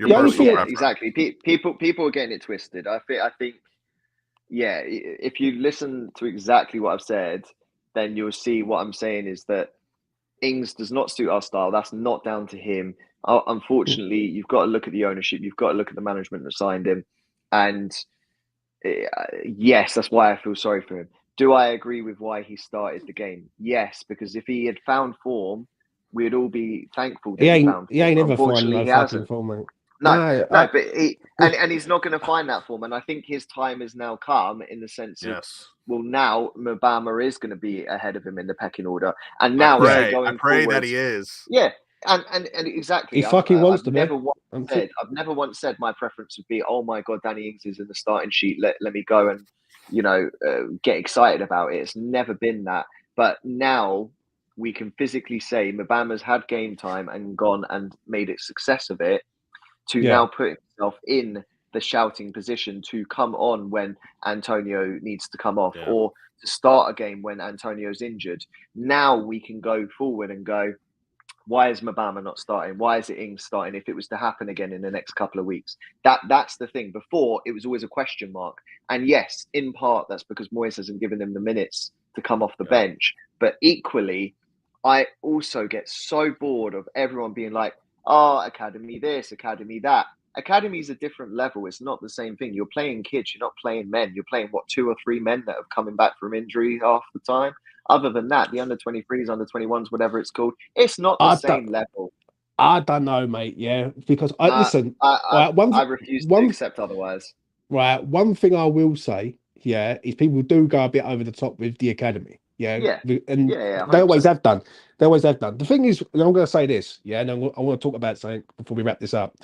Exactly. People are getting it twisted. I think if you listen to exactly what I've said, then you'll see what I'm saying is that Ings does not suit our style. That's not down to him. Unfortunately, you've got to look at the ownership. You've got to look at the management that signed him. And yes, that's why I feel sorry for him. Do I agree with why he started the game? Yes, because if he had found form, we'd all be thankful that he found form. He ain't ever found no fucking form, mate. But he's not going to find that form, and I think his time has now come in the sense of now Mubama is going to be ahead of him in the pecking order, and now I pray that he is. Yeah, and exactly. He fucking wants to be. I've never once said my preference would be, oh my god, Danny Ings is in the starting sheet. Let me go and get excited about it. It's never been that, but now we can physically say Mubama's had game time and gone and made a success of it. To now put himself in the shouting position to come on when Antonio needs to come off or to start a game when Antonio's injured. Now we can go forward and go, why is Mubama not starting? Why is it Ings starting if it was to happen again in the next couple of weeks? That's the thing. Before, it was always a question mark. And yes, in part, that's because Moyes hasn't given him the minutes to come off the bench. But equally, I also get so bored of everyone being like, "Oh, academy this, academy that." Academy is a different level. It's not the same thing. You're playing kids. You're not playing men. You're playing what, 2 or 3 men that have coming back from injury half the time. Other than that, the under 23s, under 21s, whatever it's called, it's not the same level. I don't know, mate. Yeah, because listen, I refuse to accept otherwise. Right, one thing I will say, is people do go a bit over the top with the academy. And they always have done. They always have done. The thing is, and I'm going to say this, and I want to talk about something before we wrap this up.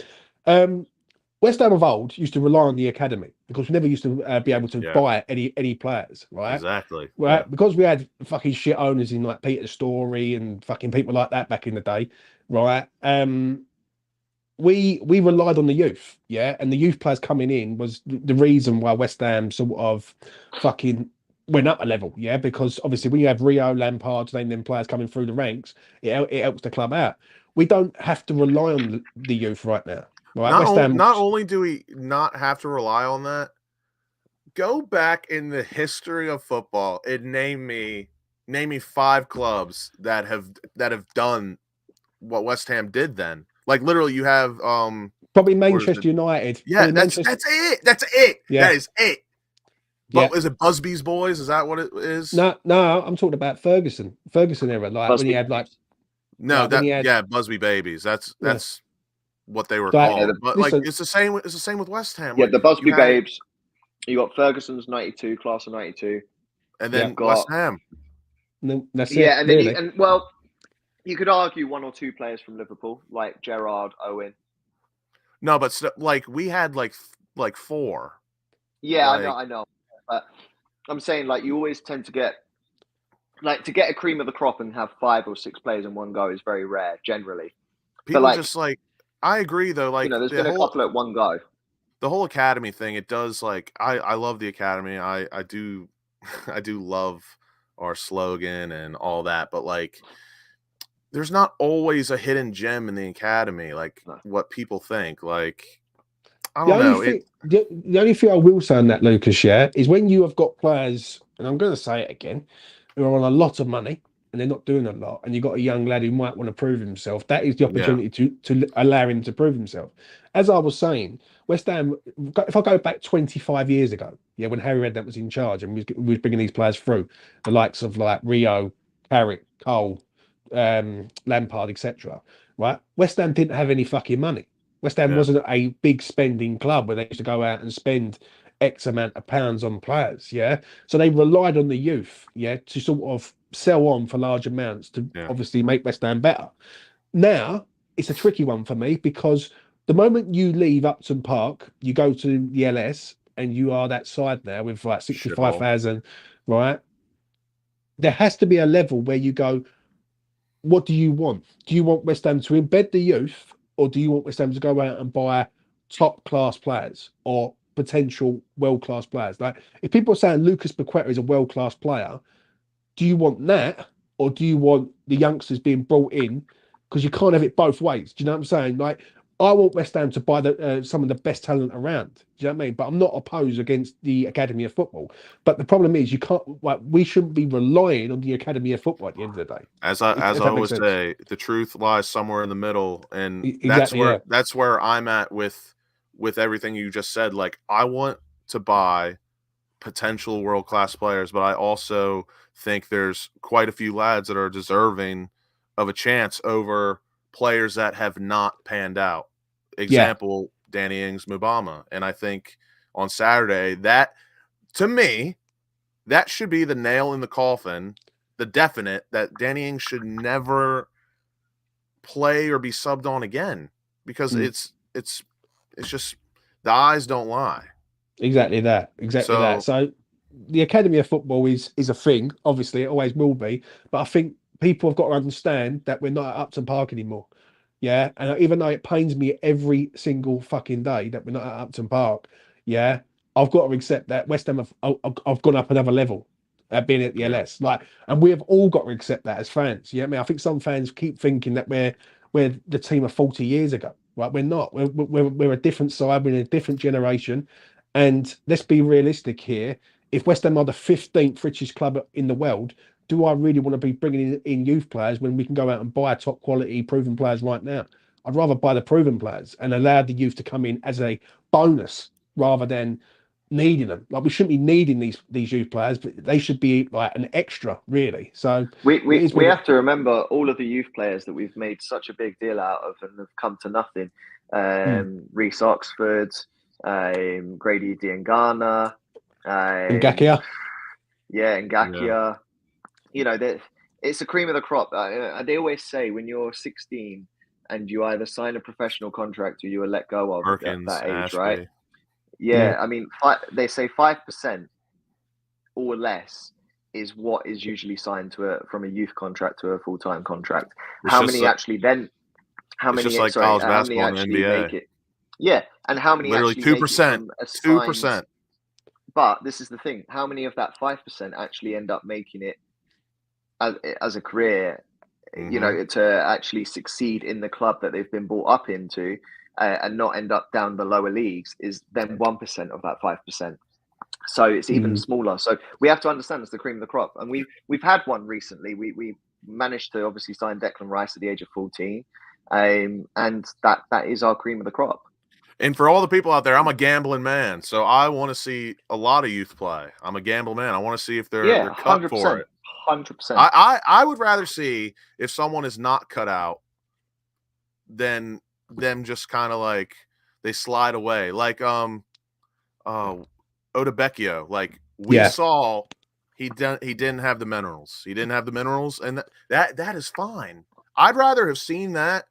West Ham of old used to rely on the academy because we never used to be able to buy any players, right? Exactly. Right, because we had fucking shit owners in like Peter Storey and fucking people like that back in the day, right? We relied on the youth, and the youth players coming in was the reason why West Ham sort of fucking went up a level, because obviously when you have Rio, Lampard, name them players coming through the ranks, it helps the club out. We don't have to rely on the youth right now. Right? Not only do we not have to rely on that, go back in the history of football and name me 5 clubs that have done what West Ham did then. Like literally, you have probably Manchester United. Yeah, that's it. That's it. Yeah. That is it. But is it Busby's boys? Is that what it is? No, I'm talking about Ferguson era, like Busby. when he had like. No, Busby babies. That's what they were called. But listen, like it's the same. It's the same with West Ham. Yeah, the Busby babes. You got Ferguson's 92 class of 92, and then West Ham. That's it. Yeah, and then really. you could argue 1 or 2 players from Liverpool, like Gerrard, Owen. No, but like we had like 4. Yeah, I know. But I'm saying like you always tend to get to get a cream of the crop and have 5 or 6 players in one go is very rare generally. People just like I agree though. Like there's been a couple at one go. The whole academy thing, it does like I love the academy. I do I do love our slogan and all that, but like there's not always a hidden gem in the academy, like what people think. Like I don't know. The only thing I will say on that, Lucas, is when you have got players, and I'm going to say it again, who are on a lot of money and they're not doing a lot, and you've got a young lad who might want to prove himself, that is the opportunity to allow him to prove himself. As I was saying, West Ham, if I go back 25 years ago, when Harry Redknapp was in charge and we was bringing these players through, the likes of like Rio, Carrick, Cole, Lampard, etc. Right? West Ham didn't have any fucking money. West Ham wasn't a big spending club where they used to go out and spend X amount of pounds on players. So they relied on the youth, to sort of sell on for large amounts to obviously make West Ham better. Now it's a tricky one for me because the moment you leave Upton Park, you go to the LS and you are that side now with like 65,000, right? There has to be a level where you go, what do you want? Do you want West Ham to embed the youth, or do you want West Ham to go out and buy top class players or potential world class players? Like if people are saying Lucas Paqueta is a world class player, do you want that, or do you want the youngsters being brought in? Because you can't have it both ways. Do you know what I'm saying? Like I want West Ham to buy some of the best talent around. Do you know what I mean? But I'm not opposed against the Academy of Football. But the problem is, you can't. Like, we shouldn't be relying on the Academy of Football at the end of the day. As I always say, the truth lies somewhere in the middle, and exactly, that's where I'm at with everything you just said. Like, I want to buy potential world class players, but I also think there's quite a few lads that are deserving of a chance over players that have not panned out. Example, Danny Ings, Mubama. And I think on Saturday, that to me, that should be the nail in the coffin, the definite that Danny Ings should never play or be subbed on again, because it's just the eyes don't lie. Exactly that. So the Academy of Football is a thing. Obviously, it always will be. But I think people have got to understand that we're not at Upton Park anymore. And even though it pains me every single fucking day that we're not at Upton Park, I've got to accept that West Ham have gone up another level at being at the LS. And we have all got to accept that as fans. I mean, I think some fans keep thinking that we're the team of 40 years ago. Right? We're not. We're a different side. We're in a different generation. And let's be realistic here. If West Ham are the 15th richest club in the world, do I really want to be bringing in youth players when we can go out and buy top quality proven players right now? I'd rather buy the proven players and allow the youth to come in as a bonus rather than needing them. Like, we shouldn't be needing these youth players, but they should be like an extra, really. So we have to remember all of the youth players that we've made such a big deal out of and have come to nothing. Reece Oxford, Grady Diangana, Ngakia. Yeah, Ngakia. You know, it's the cream of the crop. They always say when you're 16 and you either sign a professional contract or you are let go of at that age, Ashby. Right? Yeah, I mean, they say 5% or less is what is usually signed from a youth contract to a full-time contract. How many actually then? How many? Just like college basketball in the NBA. Make it? Yeah, and how many? Literally 2%. 2%. But this is the thing: how many of that 5% actually end up making it as a career? You know, to actually succeed in the club that they've been brought up into, and not end up down the lower leagues is then 1% of that 5%. So it's even smaller. So we have to understand it's the cream of the crop. And we've had one recently. We managed to obviously sign Declan Rice at the age of 14. And that is our cream of the crop. And for all the people out there, I'm a gambling man. So I want to see a lot of youth play. I'm a gambling man. I want to see if they're cut 100%, for it. 100%. I would rather see if someone is not cut out than them just kind of like they slide away. Like Odebekio, like we saw he didn't have the minerals. He didn't have the minerals, and that is fine. I'd rather have seen that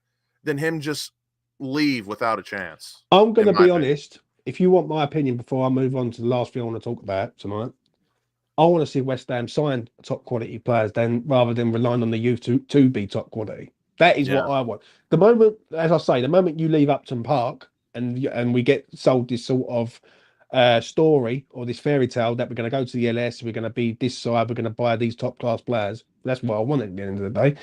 than him just leave without a chance. I'm going to be honest. If you want my opinion before I move on to the last thing I want to talk about tonight, I want to see West Ham sign top quality players rather than relying on the youth to be top quality. That is what I want. The moment, as I say, the moment you leave Upton Park and we get sold this sort of story or this fairy tale that we're going to go to the LS, we're going to be this side, we're going to buy these top class players. That's what I want at the end of the day.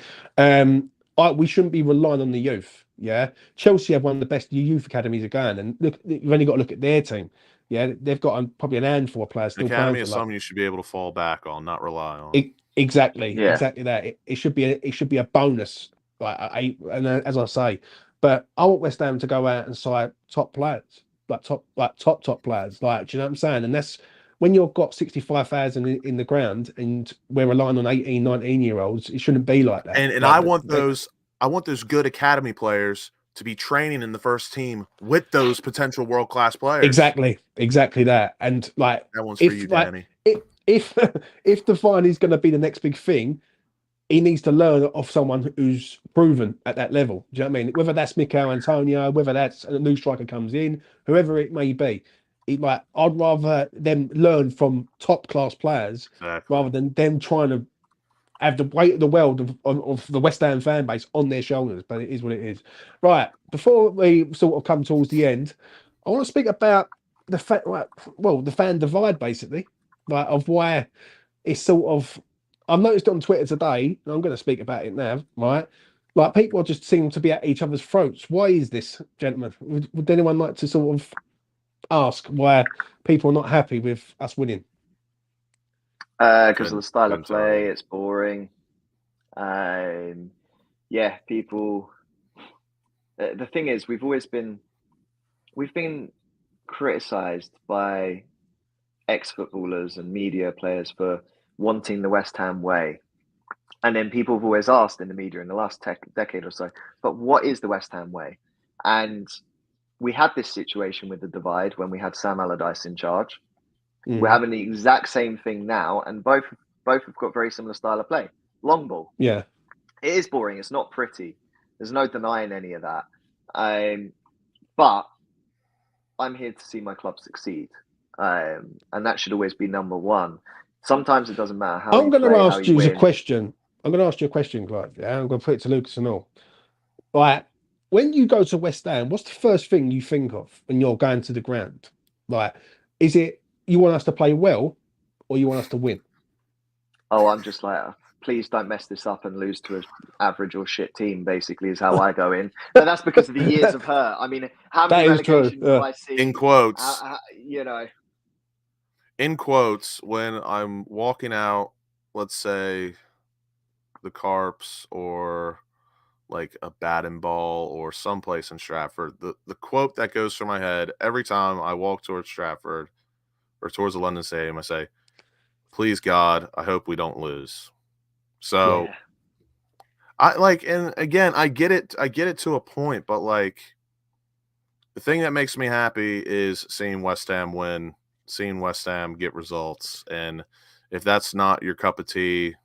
We shouldn't be relying on the youth. Yeah, Chelsea have one of the best youth academies going, and look, you've only got to look at their team. Yeah, they've got probably an handful of players. The academy is something you should be able to fall back on, not rely on. Exactly that. It should be a bonus. And as I say, but I want West Ham to go out and sign top players, top players. Like, do you know what I'm saying? And that's when you've got 65,000 in the ground and we're relying on 18, 19-year-olds. It shouldn't be like that. And I want those good academy players to be training in the first team with those potential world-class players. Exactly that. And like that one's for you, Danny. If Divine is going to be the next big thing, he needs to learn off someone who's proven at that level. Do you know what I mean? Whether that's Mikel Antonio, whether that's a new striker comes in, whoever it may be. I'd rather them learn from top class players rather than them trying to have the weight of the world of the West Ham fan base on their shoulders. But it is what it is. Right. Before we sort of come towards the end, I want to speak about the fan divide, basically, of why it's sort of. I've noticed it on Twitter today, and I'm going to speak about it now, right? Like, people just seem to be at each other's throats. Why is this, gentlemen? Would anyone like to sort of ask why people are not happy with us winning? Because of the style of play, it's boring. People. The thing is, we've been criticised by ex-footballers and media players for wanting the West Ham way. And then people have always asked in the media in the last decade or so, but what is the West Ham way? And we had this situation with the divide when we had Sam Allardyce in charge. We're having the exact same thing now, and both have got very similar style of play. Long ball. Yeah. It is boring. It's not pretty. There's no denying any of that. But I'm here to see my club succeed. And that should always be number one. Sometimes it doesn't matter how. I'm going to ask you a question. I'm going to ask you a question, Clive. Yeah, I'm going to put it to Lucas and all. Like, when you go to West Ham, what's the first thing you think of when you're going to the ground? Like, is it you want us to play well, or you want us to win? Oh, I'm just like, please don't mess this up and lose to an average or shit team. Basically, is how I go in. But that's because of the years of her. I mean, how many relegations do I see? In quotes, you know. In quotes, when I'm walking out let's say, the Carps or like a bat and ball or someplace in Stratford, the quote that goes through my head every time I walk towards Stratford or towards the London Stadium, I say, please God, I hope we don't lose. So Yeah. I like, and again, I get it to a point, but like the thing that makes me happy is seeing West Ham win, seeing West Ham get results. And if that's not your cup of tea,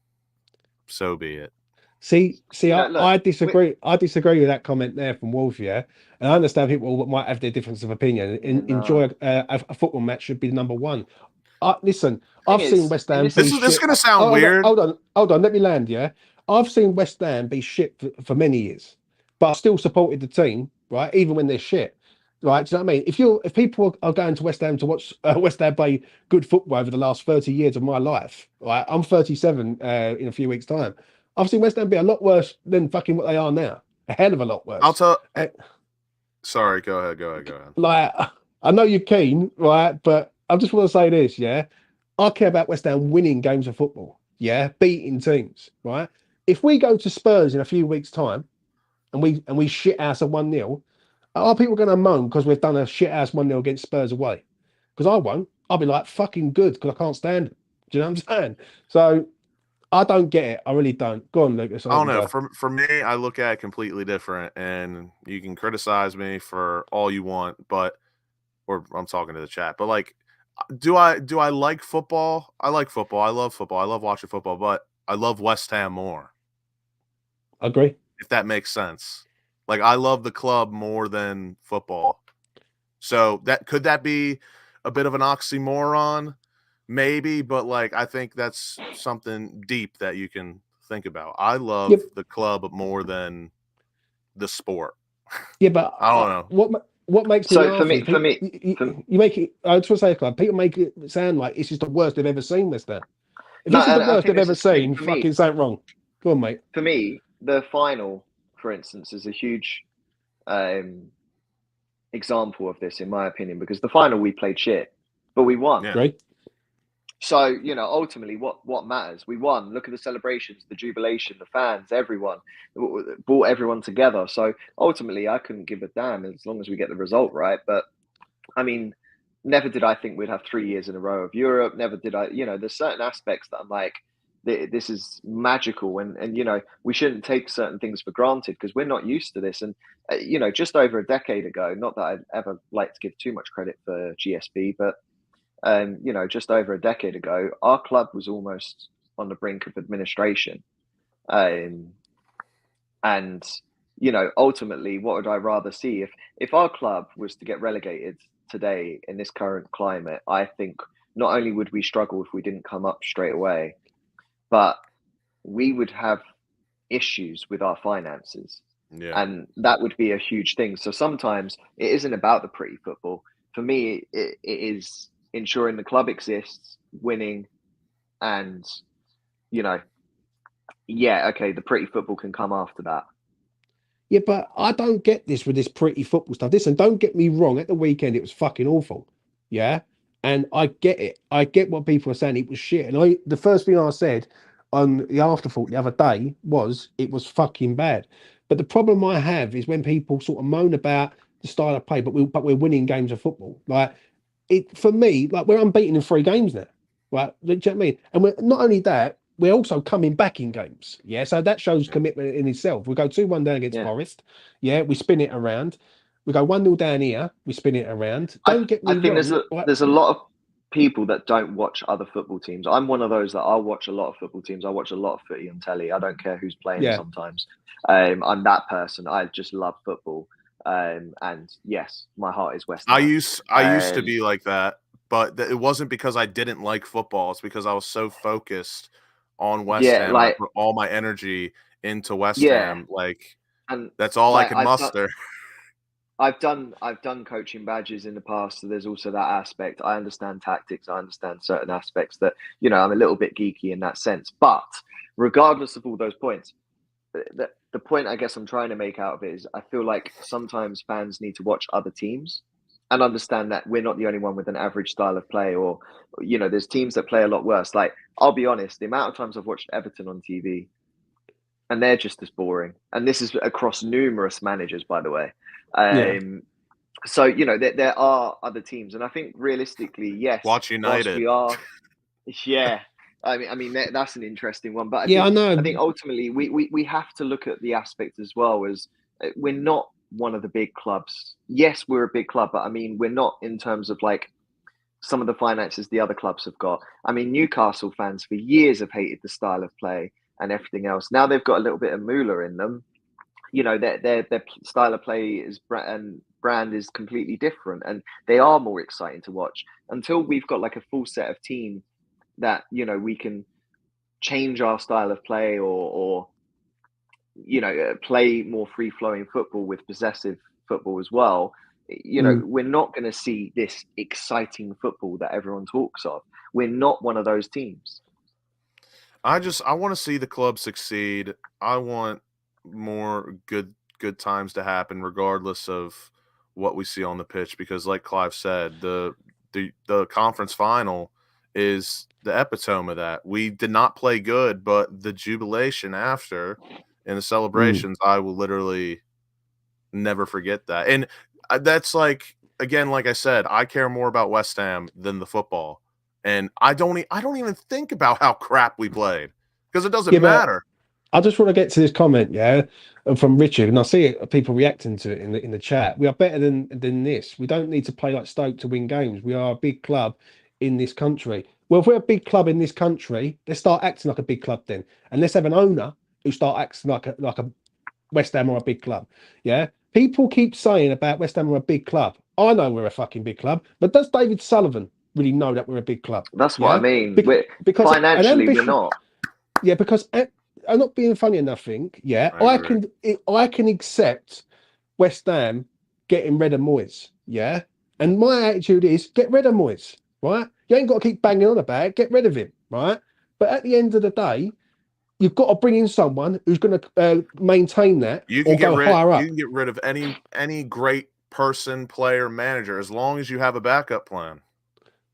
so be it. See, Look, I disagree. I disagree with that comment there from Wolf. Yeah, and I understand people might have their difference of opinion. Enjoy a football match should be number one. Listen, I've seen West Ham this be is shit. going to sound weird. Hold on. Let me land. Yeah, I've seen West Ham be shit for many years, but I still supported the team, right? Even when they're shit, right? Do you know what I mean? If people are going to West Ham to watch West Ham play good football over the last 30 years of my life, right? I'm 37 in a few weeks' time. I've seen West Ham be a lot worse than fucking what they are now. A hell of a lot worse. I'll tell. Sorry, go ahead. Like, I know you're keen, right? But I just want to say this, yeah. I care about West Ham winning games of football, yeah, beating teams, right? If we go to Spurs in a few weeks' time and we shit house a 1-0, are people going to moan because we've done a shit house 1-0 against Spurs away? Because I won't. I'll be like, fucking good, because I can't stand it. Do you know what I'm saying? So I don't get it. I really don't. Go on, Lucas. I don't know. For me, I look at it completely different, and you can criticize me for all you want, or I'm talking to the chat, but like, do I like football? I like football. I love football. I love watching football, but I love West Ham more. Agree. If that makes sense. Like, I love the club more than football. So could that be a bit of an oxymoron? Maybe, but like, I think that's something deep that you can think about. I love the club more than the sport. Yeah, but I don't know. What makes me laugh for me, you make it. I just want to say, club. People make it sound like it's just the worst they've ever seen. West Ham. If this is the worst they've ever seen, fucking something wrong. Go on, mate. For me, the final, for instance, is a huge example of this, in my opinion, because the final we played shit, but we won. Yeah. Great. So, ultimately, what matters? We won. Look at the celebrations, the jubilation, the fans, everyone brought everyone together. So ultimately, I couldn't give a damn as long as we get the result right. But I mean, never did I think we'd have 3 years in a row of Europe. Never did I. There's certain aspects that I'm like, this is magical, and we shouldn't take certain things for granted because we're not used to this. And just over a decade ago, not that I'd ever like to give too much credit for GSB, but just over a decade ago, our club was almost on the brink of administration. And ultimately, what would I rather see? If our club was to get relegated today in this current climate, I think not only would we struggle if we didn't come up straight away, but we would have issues with our finances. Yeah. And that would be a huge thing. So sometimes it isn't about the pretty football. For me, it is ensuring the club exists, winning, and the pretty football can come after that. Yeah, but I don't get this with this pretty football stuff. Listen, don't get me wrong. At the weekend, it was fucking awful. Yeah, and I get it. I get what people are saying. It was shit. And the first thing I said on the afterthought the other day was it was fucking bad. But the problem I have is when people sort of moan about the style of play, but we're winning games of football. Like, for me, like, we're unbeaten in 3 games now, right? Do you know what I mean? And we're not only that, we're also coming back in games. Yeah, so that shows commitment in itself. We go 2-1 down against Forest. Yeah, we spin it around. We go 1-0 down here. We spin it around. Don't get me wrong. I think there's a lot of people that don't watch other football teams. I'm one of those that I watch a lot of football teams. I watch a lot of footy on telly. I don't care who's playing sometimes. I'm that person. I just love football. And yes, my heart is West Ham. I used to be like that, but it wasn't because I didn't like football. It's because I was so focused on West Ham. Like, I put all my energy into West Ham. And that's all I could muster. I've done coaching badges in the past, so there's also that aspect. I understand tactics. I understand certain aspects that I'm a little bit geeky in that sense. But regardless of all those points, the point I guess I'm trying to make out of it is I feel like sometimes fans need to watch other teams and understand that we're not the only one with an average style of play, or there's teams that play a lot worse. Like, I'll be honest, the amount of times I've watched Everton on TV, and they're just as boring. And this is across numerous managers, by the way. So there are other teams, and I think realistically, yes, Watch United. We are, yeah. I mean that's an interesting one, but I know. I think ultimately we have to look at the aspect as well, as we're not one of the big clubs. Yes, we're a big club, but I mean we're not in terms of like some of the finances the other clubs have got. I mean, Newcastle fans for years have hated the style of play and everything else. Now they've got a little bit of moolah in them. Their style of play is brand is completely different, and they are more exciting to watch. Until we've got like a full set of team that we can change our style of play, or play more free flowing football with possessive football as well. We're not going to see this exciting football that everyone talks of. We're not one of those teams. I want to see the club succeed. I want more good times to happen, regardless of what we see on the pitch. Because, like Clive said, the conference final is the epitome of that. We did not play good, but the jubilation after and the celebrations, I will literally never forget that. And that's like, again, like I said, I care more about West Ham than the football. And I don't even think about how crap we played, because it doesn't matter. I just want to get to this comment, from Richard, and I see people reacting to it in the chat. We are better than this. We don't need to play like Stoke to win games. We are a big club in this country. Well, if we're a big club in this country, let's start acting like a big club then, and let's have an owner who start acting like a West Ham or a big club. Yeah, people keep saying about West Ham are a big club. I know we're a fucking big club, but does David Sullivan really know that we're a big club? That's what I mean. Because financially, we're not. Yeah, because I'm not being funny or nothing. Yeah, I can accept West Ham getting rid of Moyes. Yeah, and my attitude is get rid of Moyes. Right, you ain't got to keep banging on about it. Get rid of him. Right, but at the end of the day, you've got to bring in someone who's going to maintain that. You can get rid of any great person, player, manager, as long as you have a backup plan.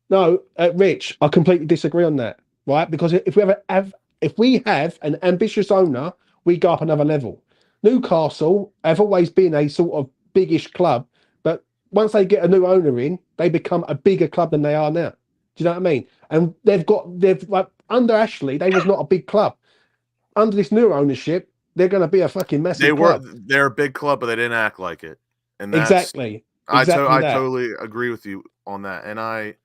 No, Rich, I completely disagree on that. Right, because if we have an ambitious owner, we go up another level. Newcastle have always been a sort of biggish club, but once they get a new owner in, they become a bigger club than they are now. Do you know what I mean? And they've like under Ashley, they was not a big club. Under this new ownership, they're going to be a fucking massive club. They're a big club, but they didn't act like it. And exactly. I totally agree with you on that, and I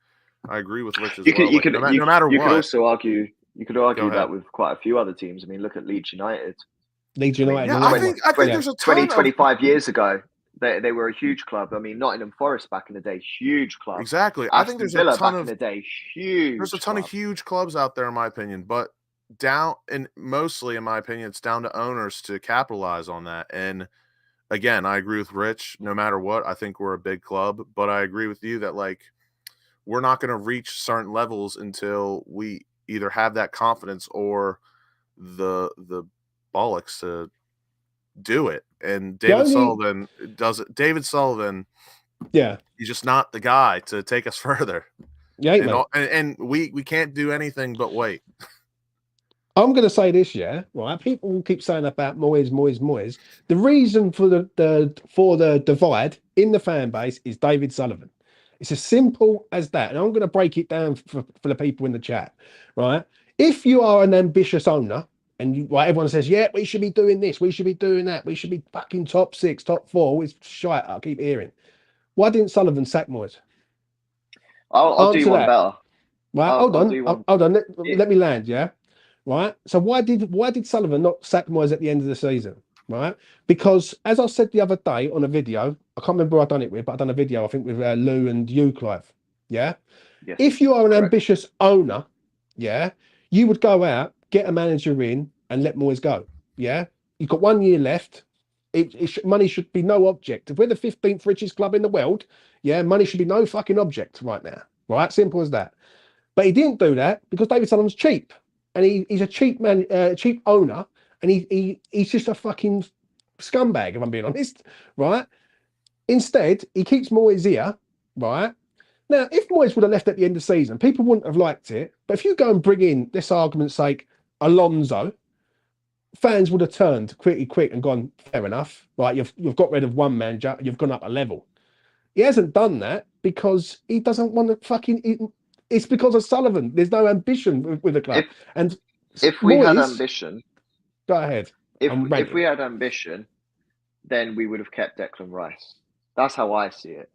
agree with Rich as well. No matter what, you could also argue. You could argue that with quite a few other teams. I mean, look at Leeds United. I think there's a ton 25 years ago, they were a huge club. I mean, Nottingham Forest back in the day, huge club. Exactly. I think there's a ton in the day, huge. There's a ton of huge clubs out there, in my opinion, but mostly, in my opinion, it's down to owners to capitalize on that. And again, I agree with Rich. No matter what, I think we're a big club, but I agree with you that like we're not going to reach certain levels until we either have that confidence or the bollocks to do it. And Sullivan does it. David Sullivan, he's just not the guy to take us further. Yeah, and we can't do anything but wait. I'm going to say this, right? People keep saying about Moyes. The reason for the divide in the fan base is David Sullivan. It's as simple as that. And I'm going to break it down for the people in the chat, right? If you are an ambitious owner and everyone says, yeah, we should be doing this, we should be doing that, we should be fucking top 6, top 4, it's shite, I keep hearing. Why didn't Sullivan sack Moyes? I'll do one better. Right, hold on. Let me land, right? So why did Sullivan not sack Moyes at the end of the season? Right, because as I said the other day on a video, I can't remember who I've done it with, but I've done a video, I think, with Lou and you, Clive. Yes. If you are an ambitious owner, you would go out, get a manager in, and let Moyes go. Yeah, you've got 1 year left. Money should be no object. If we're the 15th richest club in the world, money should be no fucking object right now. Right, simple as that. But he didn't do that because David Sullivan's cheap, and he's a cheap cheap owner. And he's just a fucking scumbag, if I'm being honest, right? Instead, he keeps Moyes here, right? Now, if Moyes would have left at the end of the season, people wouldn't have liked it. But if you go and bring in, this argument's sake, Alonso, fans would have turned pretty quick and gone, fair enough, right? You've got rid of one manager, you've gone up a level. He hasn't done that because he doesn't want to fucking. It's because of Sullivan. There's no ambition with the club. If we had ambition, go ahead. If we had ambition, then we would have kept Declan Rice. That's how I see it.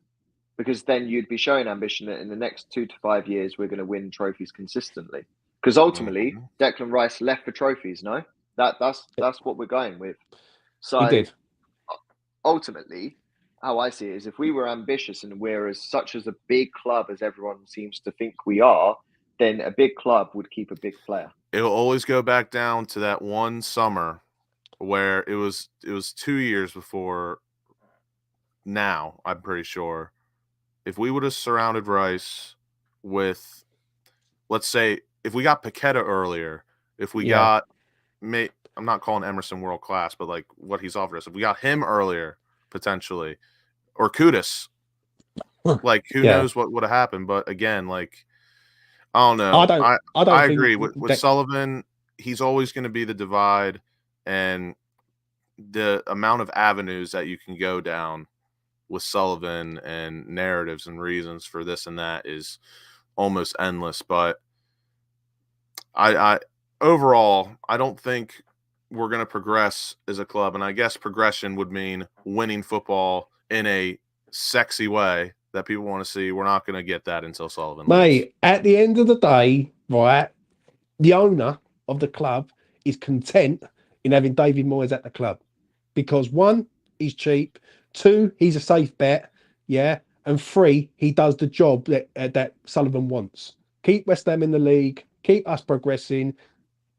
Because then you'd be showing ambition that in the next 2 to 5 years we're going to win trophies consistently. Because ultimately, Declan Rice left for trophies. No, that's what we're going with. So he did. Ultimately, how I see it is, if we were ambitious and we're as a big club as everyone seems to think we are, then a big club would keep a big player. It'll always go back down to that one summer where it was 2 years before now, I'm pretty sure. If we would have surrounded Rice with, let's say, if we got Paqueta earlier, if we got, I'm not calling Emerson world class, but like what he's offered us, if we got him earlier, potentially, or Kudus, like who knows what would have happened. But again, like, I don't know. I agree with Sullivan. He's always going to be the divide, and the amount of avenues that you can go down with Sullivan and narratives and reasons for this and that is almost endless. But I overall, I don't think we're going to progress as a club. And I guess progression would mean winning football in a sexy way that people want to see. We're not going to get that until Sullivan leaves. Mate, at the end of the day, right, the owner of the club is content in having David Moyes at the club because 1, he's cheap. 2, he's a safe bet, and 3, he does the job that Sullivan wants. Keep West Ham in the league, keep us progressing,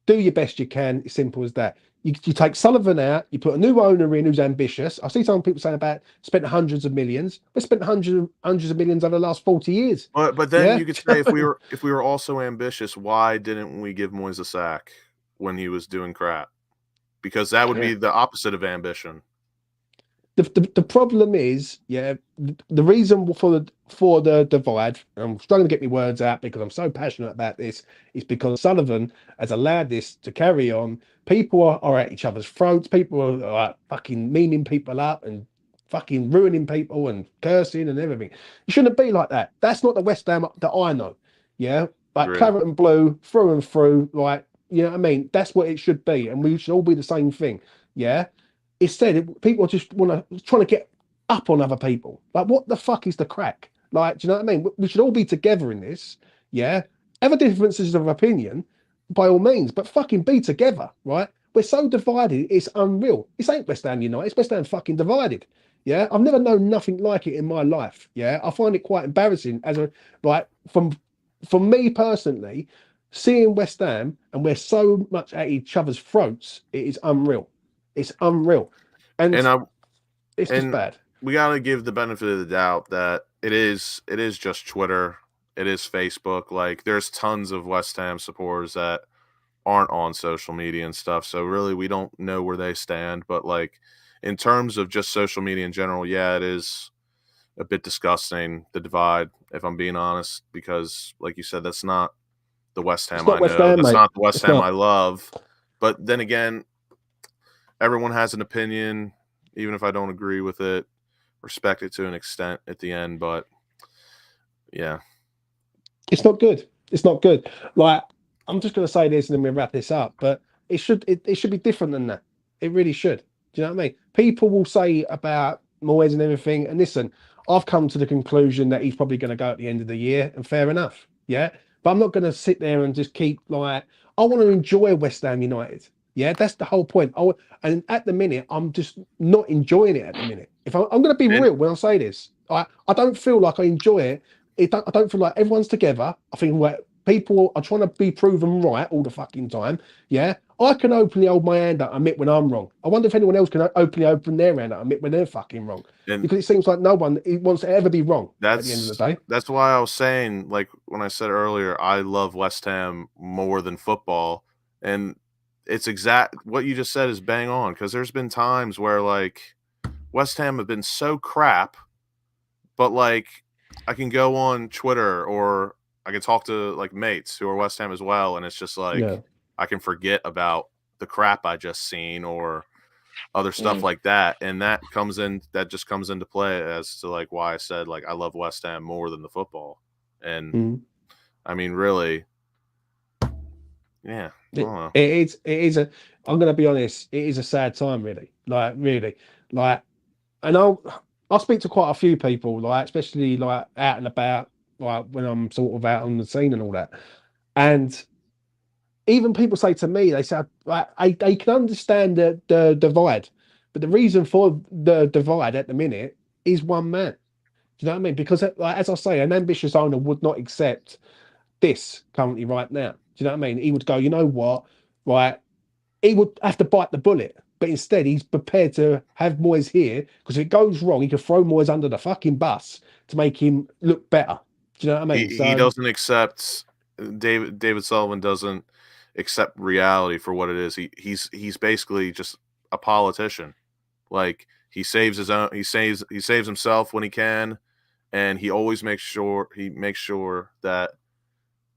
do your best you can. It's simple as that. You take Sullivan out, you put a new owner in who's ambitious. I see some people saying about spent hundreds of millions. We spent hundreds of millions over the last 40 years. But then you could say if we were also ambitious, why didn't we give Moyes a sack when he was doing crap? Because that would be the opposite of ambition. The problem is, the reason for the divide, I'm struggling to get my words out because I'm so passionate about this, is because Sullivan has allowed this to carry on. People are at each other's throats. People are fucking meaning people up and fucking ruining people and cursing and everything. It shouldn't be like that. That's not the West Ham that I know. Like claret and blue, through and through. Like, you know what I mean? That's what it should be, and we should all be the same thing. Instead, people just trying to get up on other people. Like, what the fuck is the crack? Like, do you know what I mean? We should all be together in this. Have a differences of opinion, by all means, but fucking be together, right? We're so divided, it's unreal. This ain't West Ham United, it's West Ham fucking divided. I've never known nothing like it in my life. I find it quite embarrassing from me personally, seeing West Ham and we're so much at each other's throats, it is unreal. It's unreal, and it's just bad. We got to give the benefit of the doubt that it is just Twitter, it is Facebook. Like, there's tons of West Ham supporters that aren't on social media and stuff. So really, we don't know where they stand. But like, in terms of just social media in general, it is a bit disgusting, the divide. If I'm being honest, because like you said, that's not the West Ham I know. That's not the West Ham I love. But then again, everyone has an opinion, even if I don't agree with it. Respect it to an extent at the end, but it's not good. It's not good. Like, I'm just going to say this and then we'll wrap this up, but it should be different than that. It really should. Do you know what I mean? People will say about Moyes and everything, and listen, I've come to the conclusion that he's probably going to go at the end of the year, and fair enough. But I'm not going to sit there and just keep like, I want to enjoy West Ham United. That's the whole point. And at the minute, I'm just not enjoying it at the minute. If I'm going to be real when I say this, I don't feel like I enjoy it. I don't feel like everyone's together. I think people are trying to be proven right all the fucking time. I can openly hold my hand up and admit when I'm wrong. I wonder if anyone else can openly open their hand up and admit when they're fucking wrong. Because it seems like no one wants to ever be wrong at the end of the day. That's why I was saying, like when I said earlier, I love West Ham more than football. And it's exact what you just said is bang on, because there's been times where like West Ham have been so crap, but like I can go on Twitter or I can talk to like mates who are West Ham as well, and it's just like I can forget about the crap I just seen or other stuff like that, and that just comes into play as to like why I said like I love West Ham more than the football. And I mean, really, yeah, it is a. I'm gonna be honest, it is a sad time, really. And I'll speak to quite a few people, like especially like out and about, like when I'm sort of out on the scene and all that, and even people say to me, they say they can understand the divide, but the reason for the divide at the minute is one man. Do you know what I mean? Because like, as I say, an ambitious owner would not accept this currently right now. Do you know what I mean? He would go, you know what, right? He would have to bite the bullet, but instead he's prepared to have Moyes here because if it goes wrong, he can throw Moyes under the fucking bus to make him look better. Do you know what I mean? He doesn't accept David Sullivan doesn't accept reality for what it is. He's basically just a politician. Like he saves himself when he can, and he always makes sure that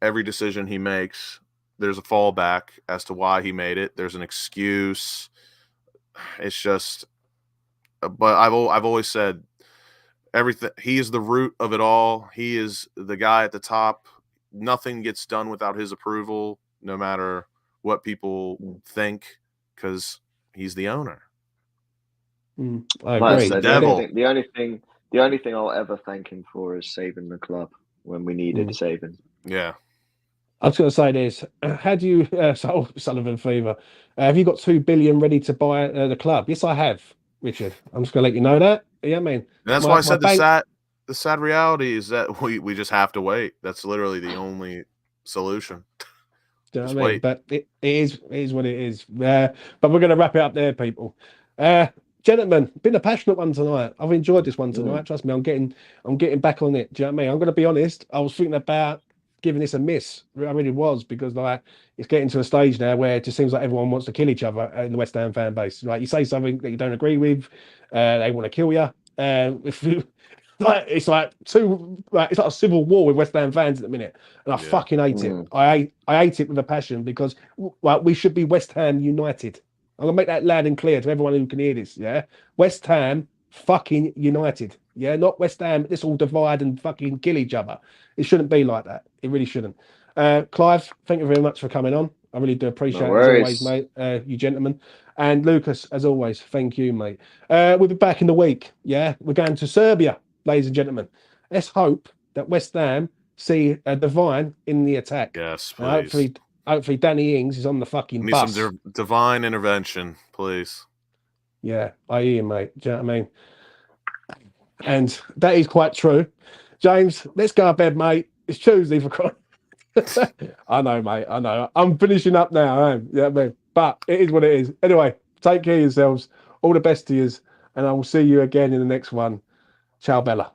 every decision he makes, there's a fallback as to why he made it. There's an excuse. It's just, but I've always said everything. He is the root of it all. He is the guy at the top. Nothing gets done without his approval, no matter what people think, because he's the owner. I agree. The only thing I'll ever thank him for is saving the club when we needed saving. Yeah. I was going to say this. How do you, Sullivan Fever, have you got 2 billion ready to buy the club? Yes, I have, Richard. I'm just going to let you know that. Yeah, I mean. And that's why I said the sad reality is that we just have to wait. That's literally the only solution. Do you know what I mean? But it is what it is. But we're going to wrap it up there, people. Gentlemen, been a passionate one tonight. I've enjoyed this one tonight. Trust me, I'm getting back on it. Do you know what I mean? I'm going to be honest. I was thinking about giving this a miss. I really was, because like it's getting to a stage now where it just seems like everyone wants to kill each other in the West Ham fan base. Like you say something that you don't agree with, they want to kill you. It's like a civil war with West Ham fans at the minute, and I fucking hate it. I hate it with a passion, because like we should be West Ham United. I'm gonna make that loud and clear to everyone who can hear this. Yeah, West Ham fucking United. Yeah, not West Ham. This all divide and fucking kill each other. It shouldn't be like that. It really shouldn't. Clive, thank you very much for coming on. I really do appreciate it, as always, mate. You gentlemen. And Lucas, as always, thank you, mate. We'll be back in the week. Yeah, we're going to Serbia, ladies and gentlemen. Let's hope that West Ham see Divine in the attack. Yes, please. Hopefully Danny Ings is on the fucking bus. Need some divine intervention, please. Yeah, I hear you, mate. Do you know what I mean? And that is quite true. James, let's go to bed, mate. It's Tuesday for crying. I know, mate. I know. I'm finishing up now. I am. Yeah, man. But it is what it is. Anyway, take care of yourselves. All the best to you, and I will see you again in the next one. Ciao, Bella.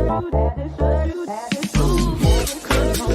That is